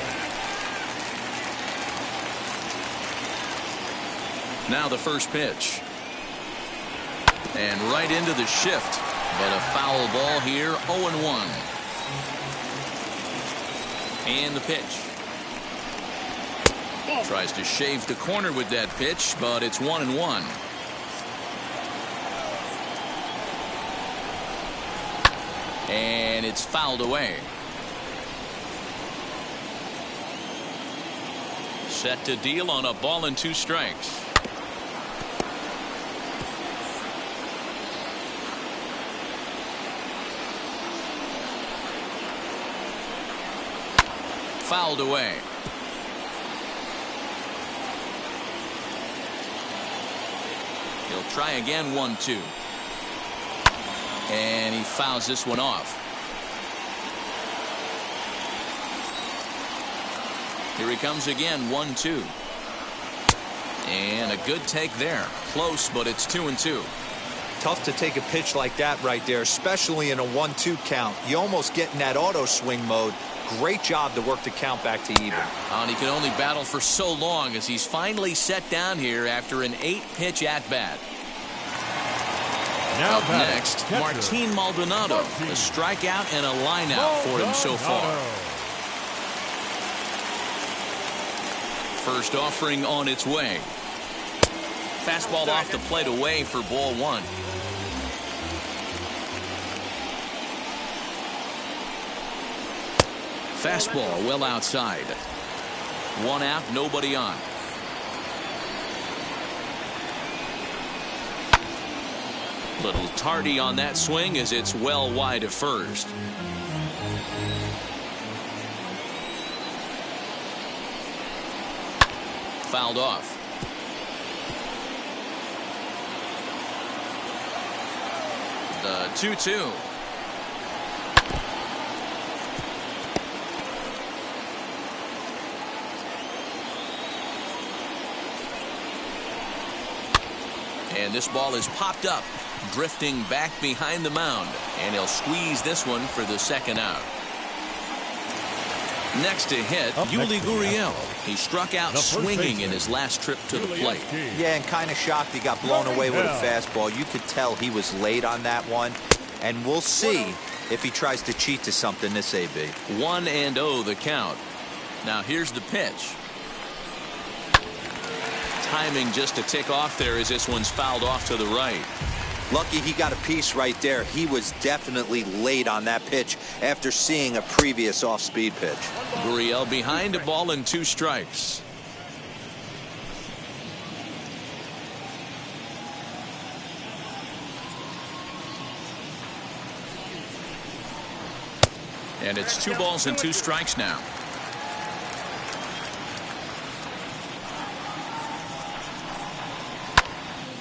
Now the first pitch. And right into the shift. But a foul ball here, 0-1. And the pitch. Tries to shave the corner with that pitch, but it's 1-1. And it's fouled away. Set to deal on a ball and 2 strikes. Fouled away. He'll try again, 1-2. And he fouls this one off. Here he comes again, 1-2. And a good take there. Close, but it's 2-2. Tough to take a pitch like that right there, especially in a 1-2 count. You almost get in that auto swing mode. Great job to work the count back to even. And he can only battle for so long as he's finally set down here after an 8-pitch at-bat. Now Up next, Martin Maldonado. A strikeout and a lineout for him so far. First offering on its way. Fastball off the plate away for ball 1. Fastball well outside. 1 out, nobody on. Little tardy on that swing as it's well wide of first. Fouled off. The 2-2. And this ball is popped up, drifting back behind the mound, and he'll squeeze this one for the 2nd out. Next to hit, Yuli Gurriel. He struck out swinging in his last trip to the plate. Yeah, and kind of shocked he got blown away with a fastball. You could tell he was late on that one, and we'll see if he tries to cheat to something this AB. 1-0 the count. Now here's the pitch. Timing just a tick off there as this one's fouled off to the right. Lucky he got a piece right there. He was definitely late on that pitch after seeing a previous off-speed pitch. Gurriel behind a ball and 2 strikes. And it's 2 balls and 2 strikes now.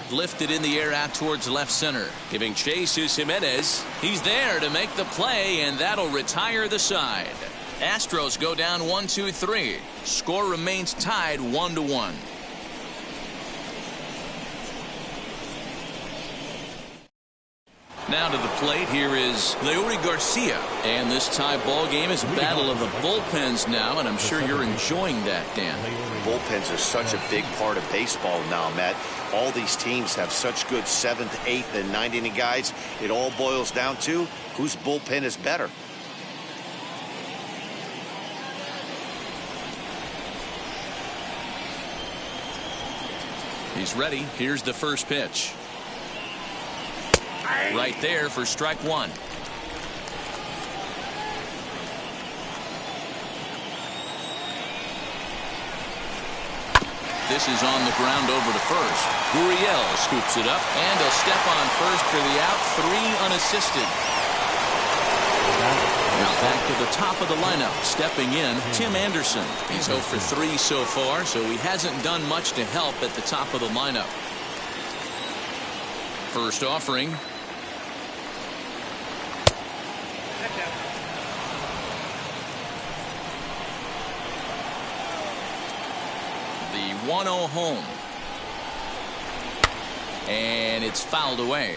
Lifted in the air out towards left center. Giving chase is Jimenez. He's there to make the play, and that'll retire the side. Astros go down 1-2-3. Score remains tied 1-1. Now to the plate, here is Leury Garcia. And this tie ball game is a battle of the bullpens now, and I'm sure you're enjoying that, Dan. Bullpens are such a big part of baseball now, Matt. All these teams have such good 7th, 8th, and 9th inning guys. It all boils down to whose bullpen is better. He's ready. Here's the first pitch. Right there for strike 1. This is on the ground over to first. Gurriel scoops it up, and he'll step on first for the out. 3 unassisted. Now back to the top of the lineup. Stepping in, Tim Anderson. He's 0 for 3 so far, so he hasn't done much to help at the top of the lineup. First offering. The 1-0 home. And it's fouled away.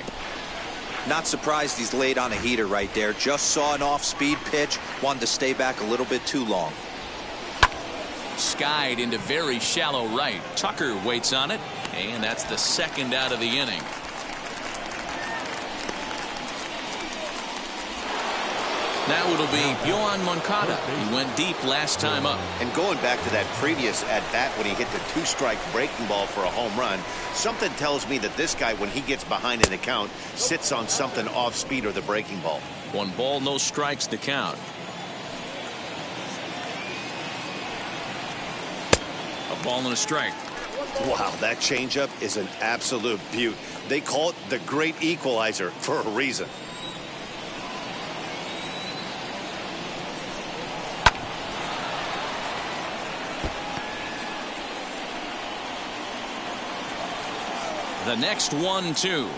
Not surprised he's late on a heater right there. Just saw an off-speed pitch. Wanted to stay back a little bit too long. Skied into very shallow right. Tucker waits on it, and that's the 2nd out of the inning. Now it'll be Yohan Moncada. He went deep last time up. And going back to that previous at-bat when he hit the 2-strike breaking ball for a home run, something tells me that this guy, when he gets behind in the count, sits on something off-speed or the breaking ball. 1 ball, no strikes to count. A ball and a strike. Wow, that changeup is an absolute beaut. They call it the great equalizer for a reason. The next 1-2.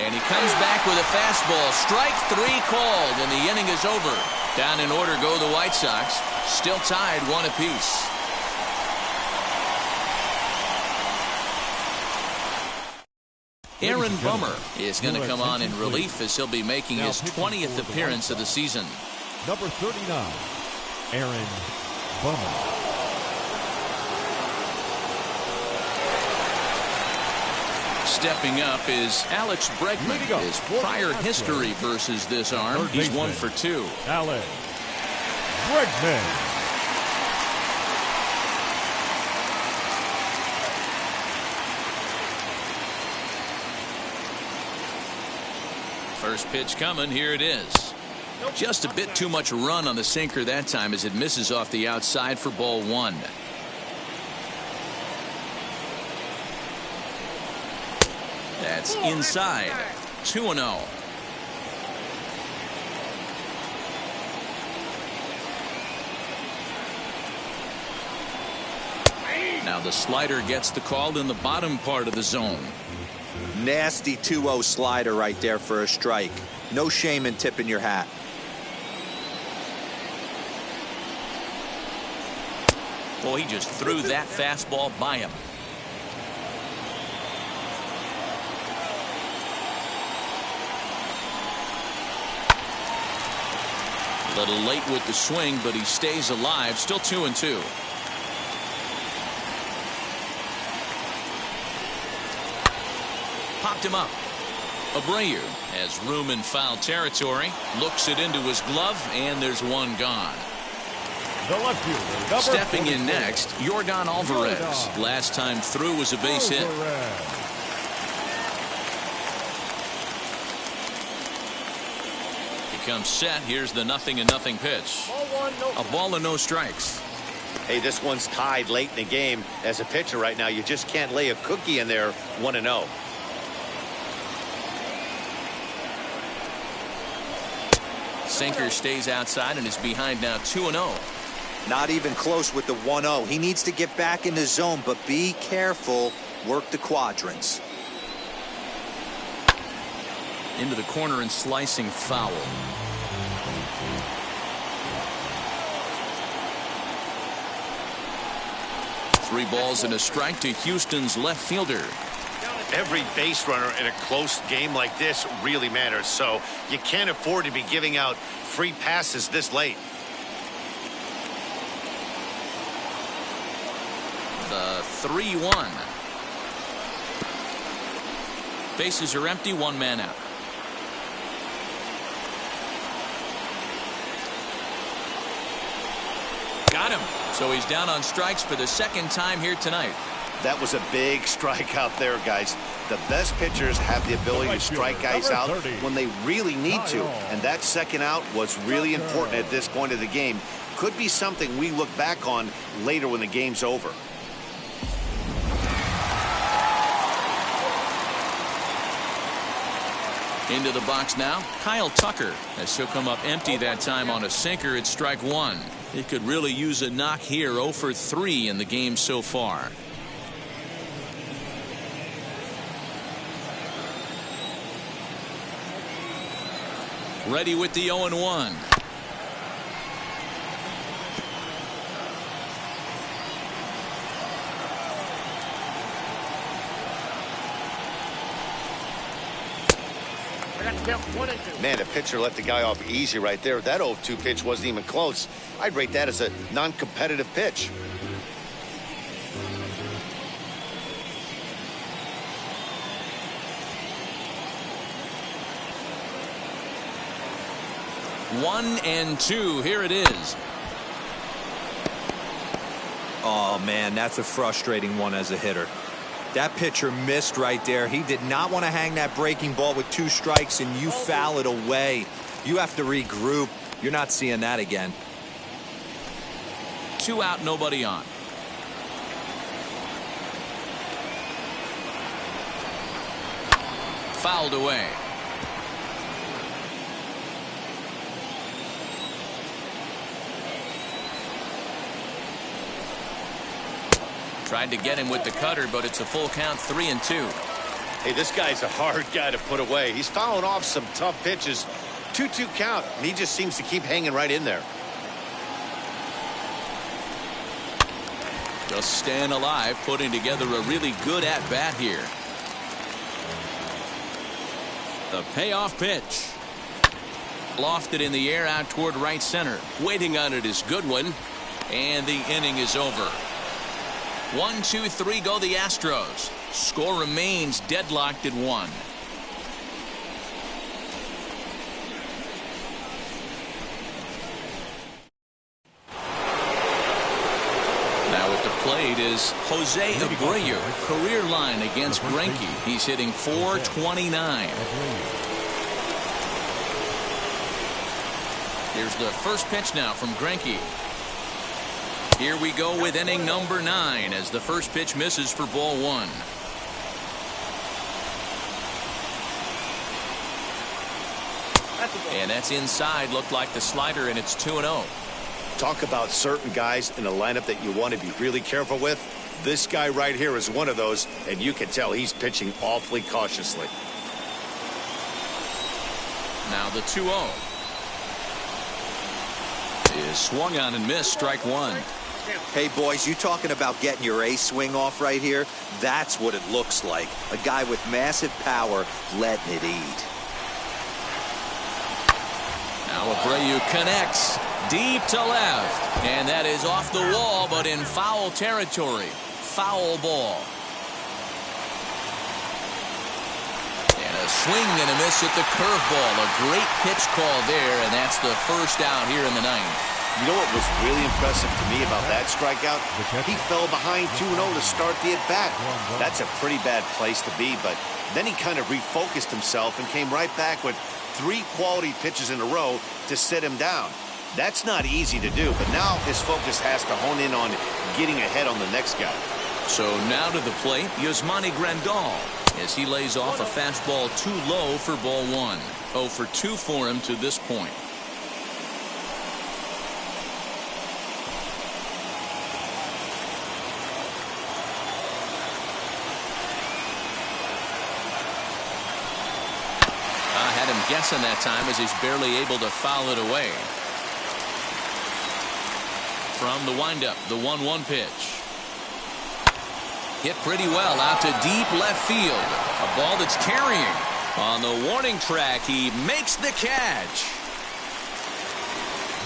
And he comes back with a fastball. Strike 3 called, and the inning is over. Down in order go the White Sox. Still tied 1 apiece. Aaron Bummer is going to come on in relief as he'll be making his 20th appearance of the season. Number 39, Aaron Bummer. Stepping up is Alex Bregman. His prior history versus this arm, he's 1 for 2. Alex Bregman. First pitch coming. Here it is. Just a bit too much run on the sinker that time as it misses off the outside for ball 1. That's inside. 2-0. Now the slider gets the call in the bottom part of the zone. Nasty 2-0 slider right there for a strike. No shame in tipping your hat. Boy, he just threw that fastball by him. A little late with the swing, but he stays alive. Still 2-2. Popped him up. Abreu has room in foul territory. Looks it into his glove, and there's one gone. The left fielder, stepping in next, Yordan Alvarez. Last time through was a base hit. Comes set. Here's the 0-0 pitch. A ball and no strikes. Hey, this one's tied late in the game. As a pitcher right now, you just can't lay a cookie in there. 1-0. Sinker stays outside and is behind now 2-0. Not even close with the 1-0. He needs to get back in the zone, but be careful. Work the quadrants. Into the corner and slicing foul. Three balls and a strike to Houston's left fielder. Every base runner in a close game like this really matters, so you can't afford to be giving out free passes this late. The 3-1. Bases are empty, 1 man out. Got him. So he's down on strikes for the second time here tonight. That was a big strike out there, guys. The best pitchers have the ability to strike guys out when they really need to. And that second out was really important at this point of the game. Could be something we look back on later when the game's over. Into the box now, Kyle Tucker, as he'll come up empty that time on a sinker at strike 1. He could really use a knock here. 0 for 3 in the game so far. Ready with the 0-1. Man, a pitcher let the guy off easy right there. That 0-2 pitch wasn't even close. I'd rate that as a non-competitive pitch. 1-2. Here it is. Oh, man, that's a frustrating one as a hitter. That pitcher missed right there. He did not want to hang that breaking ball with 2 strikes, and you foul it away. You have to regroup. You're not seeing that again. 2 out, nobody on. Fouled away. Tried to get him with the cutter, but it's a full count, 3-2. Hey, this guy's a hard guy to put away. He's fouling off some tough pitches. 2-2 count, and he just seems to keep hanging right in there. Just staying alive, putting together a really good at-bat here. The payoff pitch. Lofted in the air out toward right center. Waiting on it is Goodwin. And the inning is over. 1-2-3 go the Astros. Score remains deadlocked at 1. Now at the plate is Jose Abreu. Career line against Greinke. He's hitting .429. Here's the first pitch now from Greinke. Here we go with inning number 9 as the first pitch misses for ball 1. And that's inside. Looked like the slider, and it's 2-0. Talk about certain guys in a lineup that you want to be really careful with. This guy right here is one of those, and you can tell he's pitching awfully cautiously. Now the 2-0 is swung on and missed. Strike 1. Hey, boys, you talking about getting your ace swing off right here? That's what it looks like. A guy with massive power letting it eat. Now Abreu connects deep to left. And that is off the wall, but in foul territory. Foul ball. And a swing and a miss at the curveball. A great pitch call there, and that's the first out here in the 9th. You know what was really impressive to me about that strikeout? He fell behind 2-0 to start the at-bat. That's a pretty bad place to be, but then he kind of refocused himself and came right back with 3 quality pitches in a row to sit him down. That's not easy to do, but now his focus has to hone in on getting ahead on the next guy. So now to the plate, Yasmani Grandal, as he lays off a fastball too low for ball 1. 0 for 2 for him to this point. Guessing that time as he's barely able to foul it away. From the windup, the 1-1 pitch. Hit pretty well out to deep left field. A ball that's carrying. On the warning track, he makes the catch.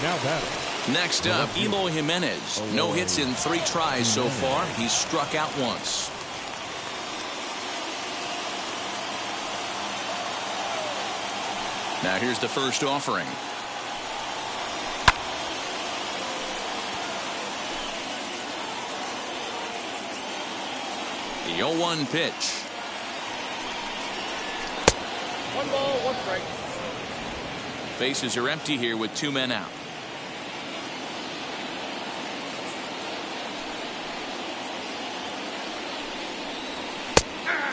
Now batting. Next up, Eloy Jimenez. No hits in 3 tries so far. He's struck out once. Now here's the first offering. The 0-1 pitch. 1 ball, 1 strike. Bases are empty here with 2 men out.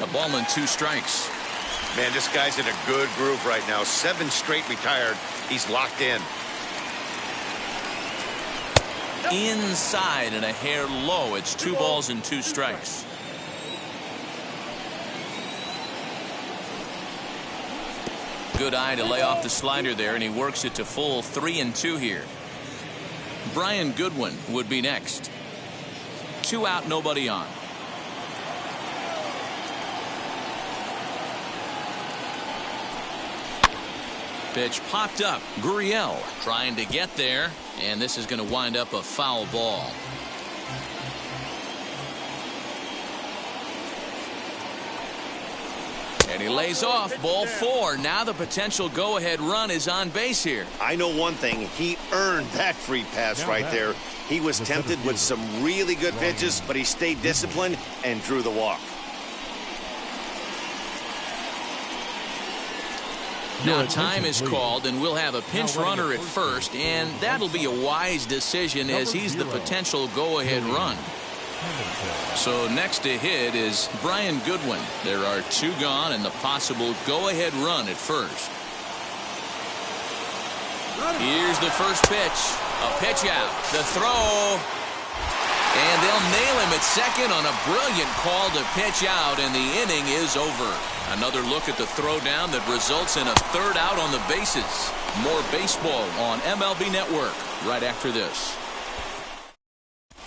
A ball and 2 strikes. Man, this guy's in a good groove right now. 7 straight retired. He's locked in. Inside and a hair low. It's 2 balls and 2 strikes. Good eye to lay off the slider there, and he works it to full 3-2 here. Brian Goodwin would be next. 2 out, nobody on. Pitch popped up. Gurriel trying to get there, and this is going to wind up a foul ball. And he lays off. Ball 4. Now the potential go-ahead run is on base here. I know one thing. He earned that free pass right there. He was tempted with some really good pitches, but he stayed disciplined and drew the walk. Now time is called, and we'll have a pinch runner at first, and that'll be a wise decision as he's the potential go-ahead run. So next to hit is Brian Goodwin. There are 2 gone and the possible go-ahead run at first. Here's the first pitch. A pitch out. The throw. And they'll nail him at second on a brilliant call to pitch out, and the inning is over. Another look at the throwdown that results in a 3rd out on the bases. More baseball on MLB Network right after this.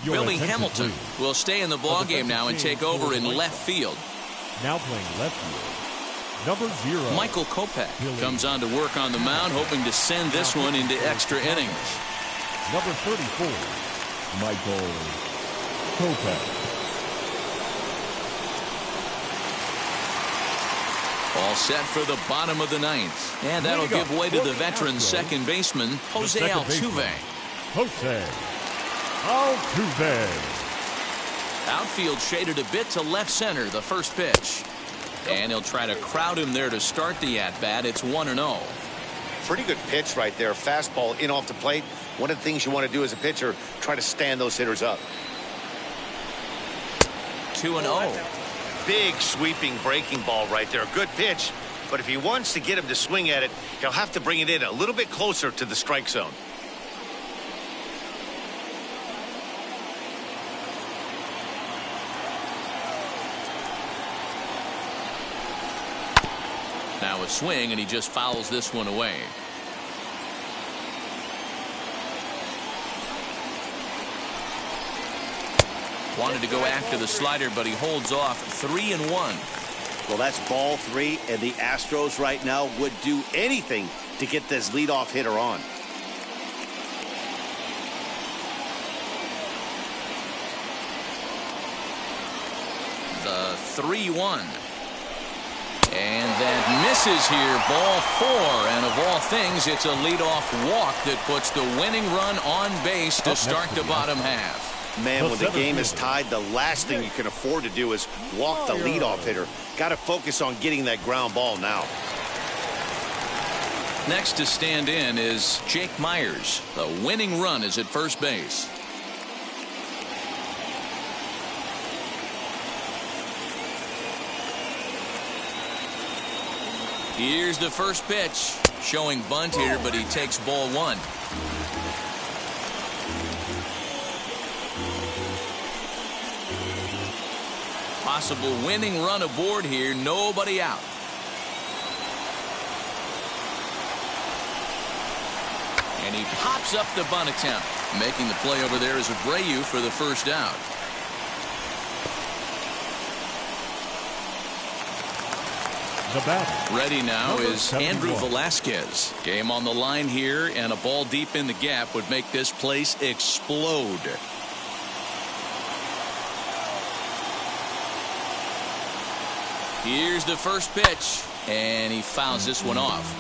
Billy Hamilton will stay in the ballgame now and take over in left field. Now playing left field, number 0. Michael Kopech comes on to work on the mound, hoping to send this one into extra innings. Number 34, Michael Kopech. All set for the bottom of the 9th. And that'll give way to the veteran second baseman, Jose Altuve. Jose Altuve. Outfield shaded a bit to left center, the first pitch. And he'll try to crowd him there to start the at-bat. It's 1-0. Pretty good pitch right there. Fastball in off the plate. One of the things you want to do as a pitcher, try to stand those hitters up. 2-0. Big sweeping breaking ball right there. Good pitch. But if he wants to get him to swing at it, he'll have to bring it in a little bit closer to the strike zone. Now a swing, and he just fouls this one away. Wanted to go after the slider, but he holds off. 3-1. Well, that's ball 3, and the Astros right now would do anything to get this leadoff hitter on. The 3-1. And that misses here. Ball 4. And of all things, it's a leadoff walk that puts the winning run on base to start the bottom half. Man, when the game is tied, the last thing you can afford to do is walk the leadoff hitter. Got to focus on getting that ground ball now. Next to stand in is Jake Myers. The winning run is at first base. Here's the first pitch. Showing bunt here, but he takes ball 1. Possible winning run aboard here. Nobody out. And he pops up the bunt attempt. Making the play over there is Abreu for the first out. The batter. Ready now Number is 71. Andrew Velasquez. Game on the line here, and a ball deep in the gap would make this place explode. Here's the first pitch, and he fouls this one off.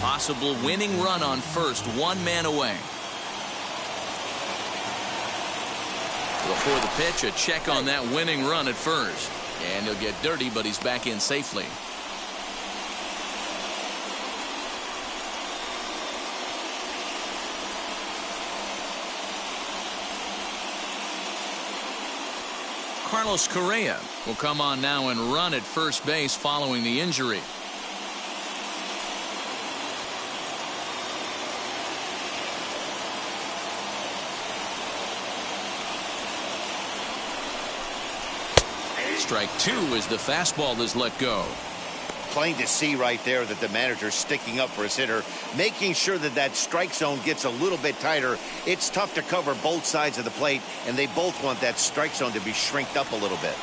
Possible winning run on first, 1 man away. Before the pitch, a check on that winning run at first. And he'll get dirty, but he's back in safely. Carlos Correa will come on now and run at first base following the injury. Strike 2 as the fastball is let go. Plain to see right there that the manager's sticking up for his hitter, making sure that that strike zone gets a little bit tighter. It's tough to cover both sides of the plate, and they both want that strike zone to be shrinked up a little bit.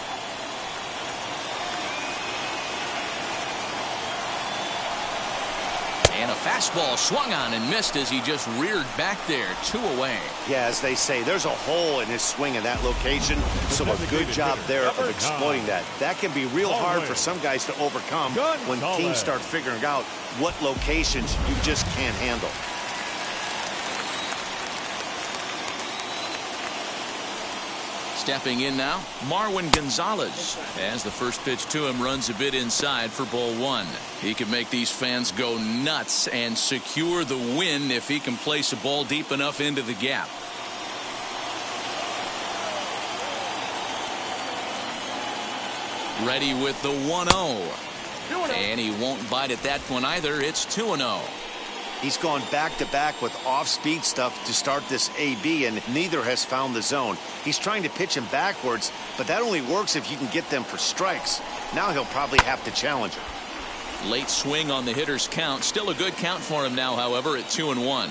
And a Fastball swung on and missed as he just reared back there. 2 away. Yeah, as they say, there's a hole in his swing in that location, so a good job there of exploiting that. That can be real hard for some guys to overcome when teams start figuring out what locations you just can't handle. Stepping in now, Marwin Gonzalez, as the first pitch to him runs a bit inside for ball 1. He can make these fans go nuts and secure the win if he can place a ball deep enough into the gap. Ready with the 1-0. And he won't bite at that one either. It's 2-0. He's gone back-to-back with off-speed stuff to start this AB, and neither has found the zone. He's trying to pitch him backwards, but that only works if you can get them for strikes. Now he'll probably have to challenge him. Late swing on the hitter's count. Still a good count for him now, however, at 2-1.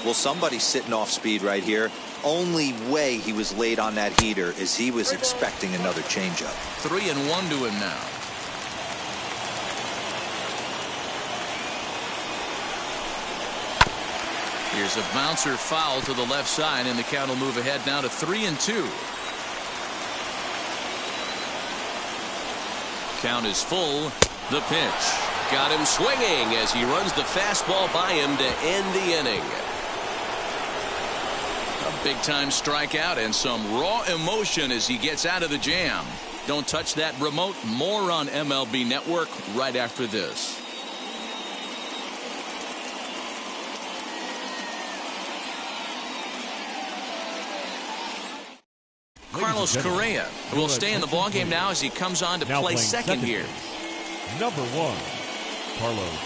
Well, somebody's sitting off speed right here. Only way he was late on that heater is he was expecting another changeup. 3-1 to him now. Here's a bouncer foul to the left side, and the count will move ahead now to 3-2. Count is full. The pitch. Got him swinging as he runs the fastball by him to end the inning. A big-time strikeout and some raw emotion as he gets out of the jam. Don't touch that remote. More on MLB Network right after this. Carlos Correa will stay in the ballgame now as he comes on to play second here. Number 1, Carlos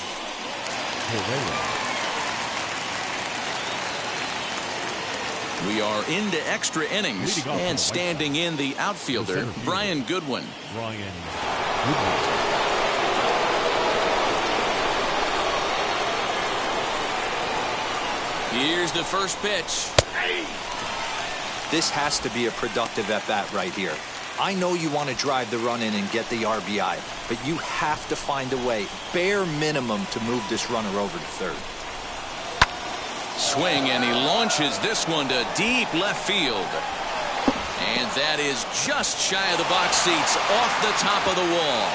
Correa. We are into extra innings, and standing in the outfielder, Brian Goodwin. Here's the first pitch. This has to be a productive at-bat right here. I know you want to drive the run in and get the RBI, but you have to find a way, bare minimum, to move this runner over to third. Swing, and he launches this one to deep left field. And that is just shy of the box seats, off the top of the wall.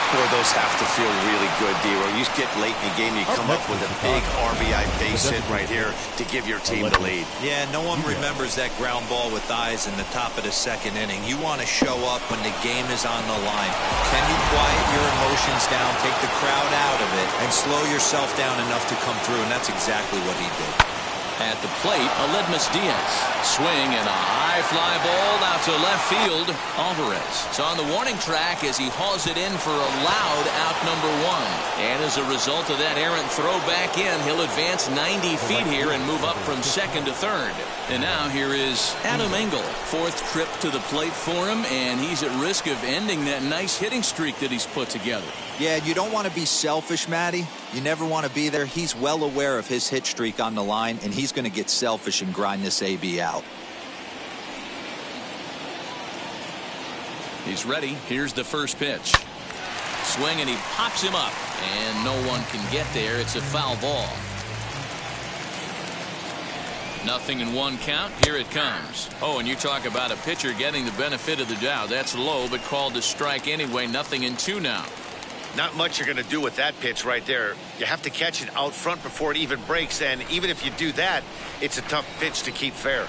Boy, those have to feel really good, D-Roy. You get late in the game, you come up with a big RBI base hit right here to give your team the lead. Yeah, no one remembers that ground ball with eyes in the top of the second inning. You want to show up when the game is on the line. Can you quiet your emotions down, take the crowd out of it, and slow yourself down enough to come through? And that's exactly what he did. At the plate, Aledmus Diaz. Swing and a high fly ball out to left field. Alvarez is on the warning track as he hauls it in for a loud out number 1. And as a result of that errant throw back in, he'll advance 90 feet here and move up from second to third. And now here is Adam Engel. 4th trip to the plate for him, and he's at risk of ending that nice hitting streak that he's put together. Yeah, you don't want to be selfish, Matty. You never want to be there. He's well aware of his hit streak on the line, and he's going to get selfish and grind this AB out. He's ready. Here's the first pitch. Swing, and he pops him up, and no one can get there. It's a foul ball. 0-1 count. Here it comes. Oh, and you talk about a pitcher getting the benefit of the doubt. That's low, but called a strike anyway. 0-2 now. Not much you're going to do with that pitch right there. You have to catch it out front before it even breaks, and even if you do that, it's a tough pitch to keep fair.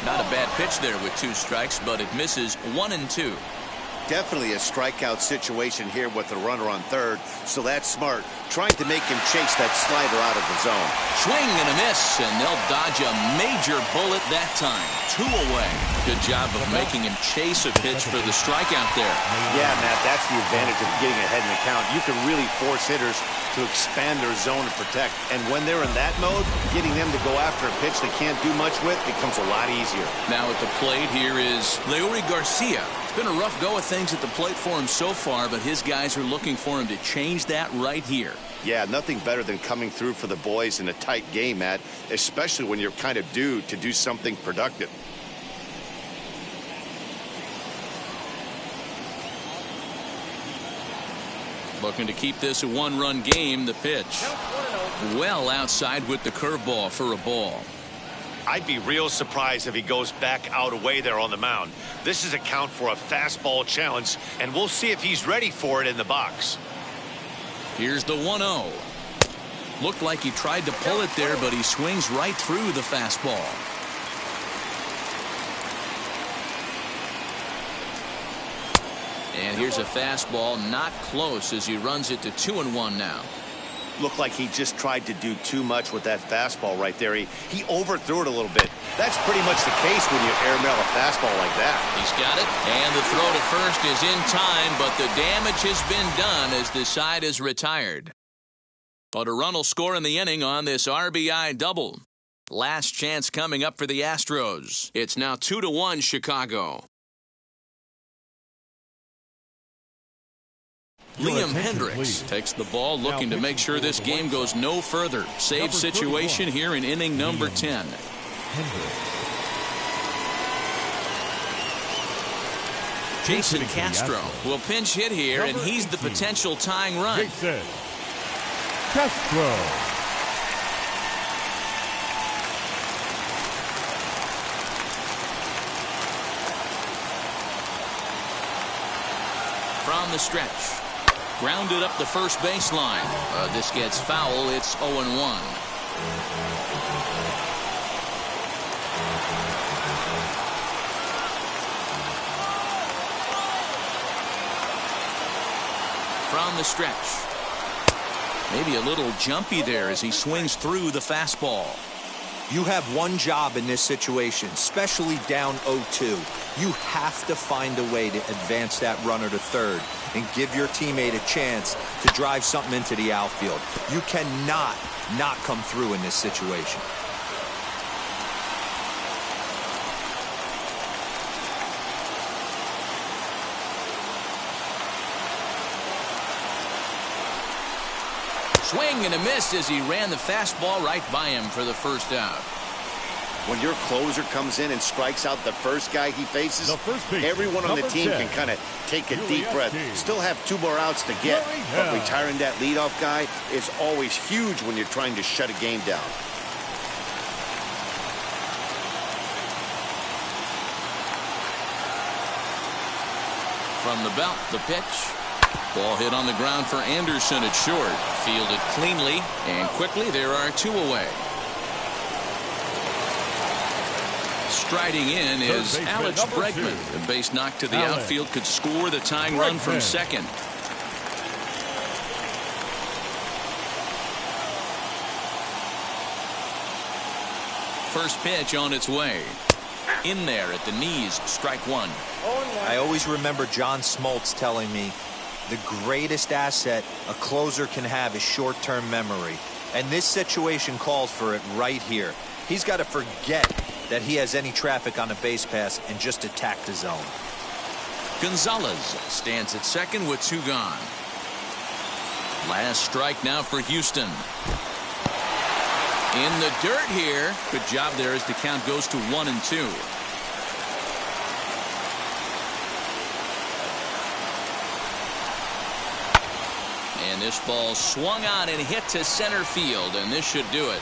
Not a bad pitch there with 2 strikes, but it misses 1-2. Definitely a strikeout situation here with the runner on third, so that's smart. Trying to make him chase that slider out of the zone. Swing and a miss, and they'll dodge a major bullet that time. 2 away. Good job of making him chase a pitch for the strikeout there. Yeah, Matt, that's the advantage of getting ahead in the count. You can really force hitters to expand their zone and protect. And when they're in that mode, getting them to go after a pitch they can't do much with becomes a lot easier. Now at the plate, here is Leury Garcia. It's been a rough go of things at the plate for him so far, but his guys are looking for him to change that right here. Yeah, nothing better than coming through for the boys in a tight game, Matt, especially when you're kind of due to do something productive. Looking to keep this a one-run game. The pitch. Well outside with the curveball for a ball. I'd be real surprised if he goes back out away there on the mound. This is a count for a fastball challenge, and we'll see if he's ready for it in the box. Here's the 1-0. Looked like he tried to pull it there, but he swings right through the fastball. And here's a fastball, not close, as he runs it to 2-1 now. Looked like he just tried to do too much with that fastball right there. He overthrew it a little bit. That's pretty much the case when you airmail a fastball like that. He's got it, and the throw to first is in time, but the damage has been done as the side is retired. But a run will score in the inning on this RBI double. Last chance coming up for the Astros. It's now 2-1 Chicago. Liam Hendricks takes the ball, looking to make sure this game goes no further. Save situation here in inning number 10. Jason Castro will pinch hit here, and he's the potential tying run. Jason Castro. From the stretch. Grounded up the first baseline. This gets foul. It's 0-1. From the stretch. Maybe a little jumpy there as he swings through the fastball. You have one job in this situation, especially down 0-2. You have to find a way to advance that runner to third and give your teammate a chance to drive something into the outfield. You cannot not come through in this situation. Swing and a miss as he ran the fastball right by him for the first out. When your closer comes in and strikes out the first guy he faces, everyone on the team can kind of take a deep breath. Still have 2 more outs to get, but retiring that leadoff guy is always huge when you're trying to shut a game down. From the belt, the pitch. Ball hit on the ground for Anderson at short. Fielded cleanly and quickly. There are 2 away. Striding in is Alex Bregman. The base knock to the outfield could score the tying run from second. First pitch on its way. In there at the knees, strike 1. I always remember John Smoltz telling me the greatest asset a closer can have is short-term memory. And this situation calls for it right here. He's got to forget that he has any traffic on a base pass and just attack the zone. Gonzalez stands at second with 2 gone. Last strike now for Houston. In the dirt here. Good job there as the count goes to 1-2. And this ball swung on and hit to center field, and this should do it.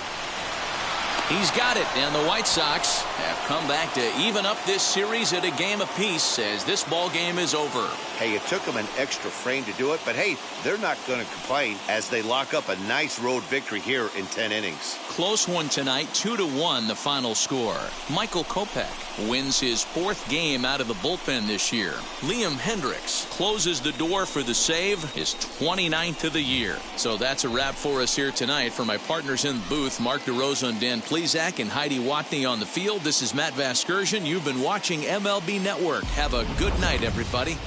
He's got it, and the White Sox have come back to even up this series at a game apiece as this ball game is over. Hey, it took them an extra frame to do it, but hey, they're not going to complain as they lock up a nice road victory here in 10 innings. Close one tonight, 2-1 the final score. Michael Kopech wins his 4th game out of the bullpen this year. Liam Hendricks closes the door for the save, his 29th of the year. So that's a wrap for us here tonight. For my partners in the booth, Mark DeRosa and Dan Plesac and Heidi Watney on the field, this is Matt Vasgersian. You've been watching MLB Network. Have a good night, everybody.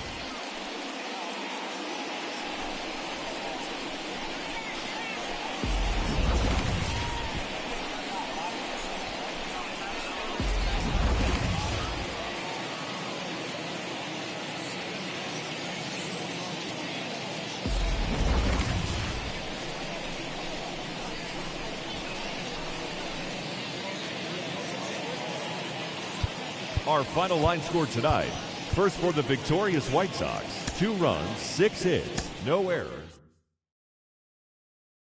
Our final line score tonight. First for the victorious White Sox, 2 runs, 6 hits, no errors.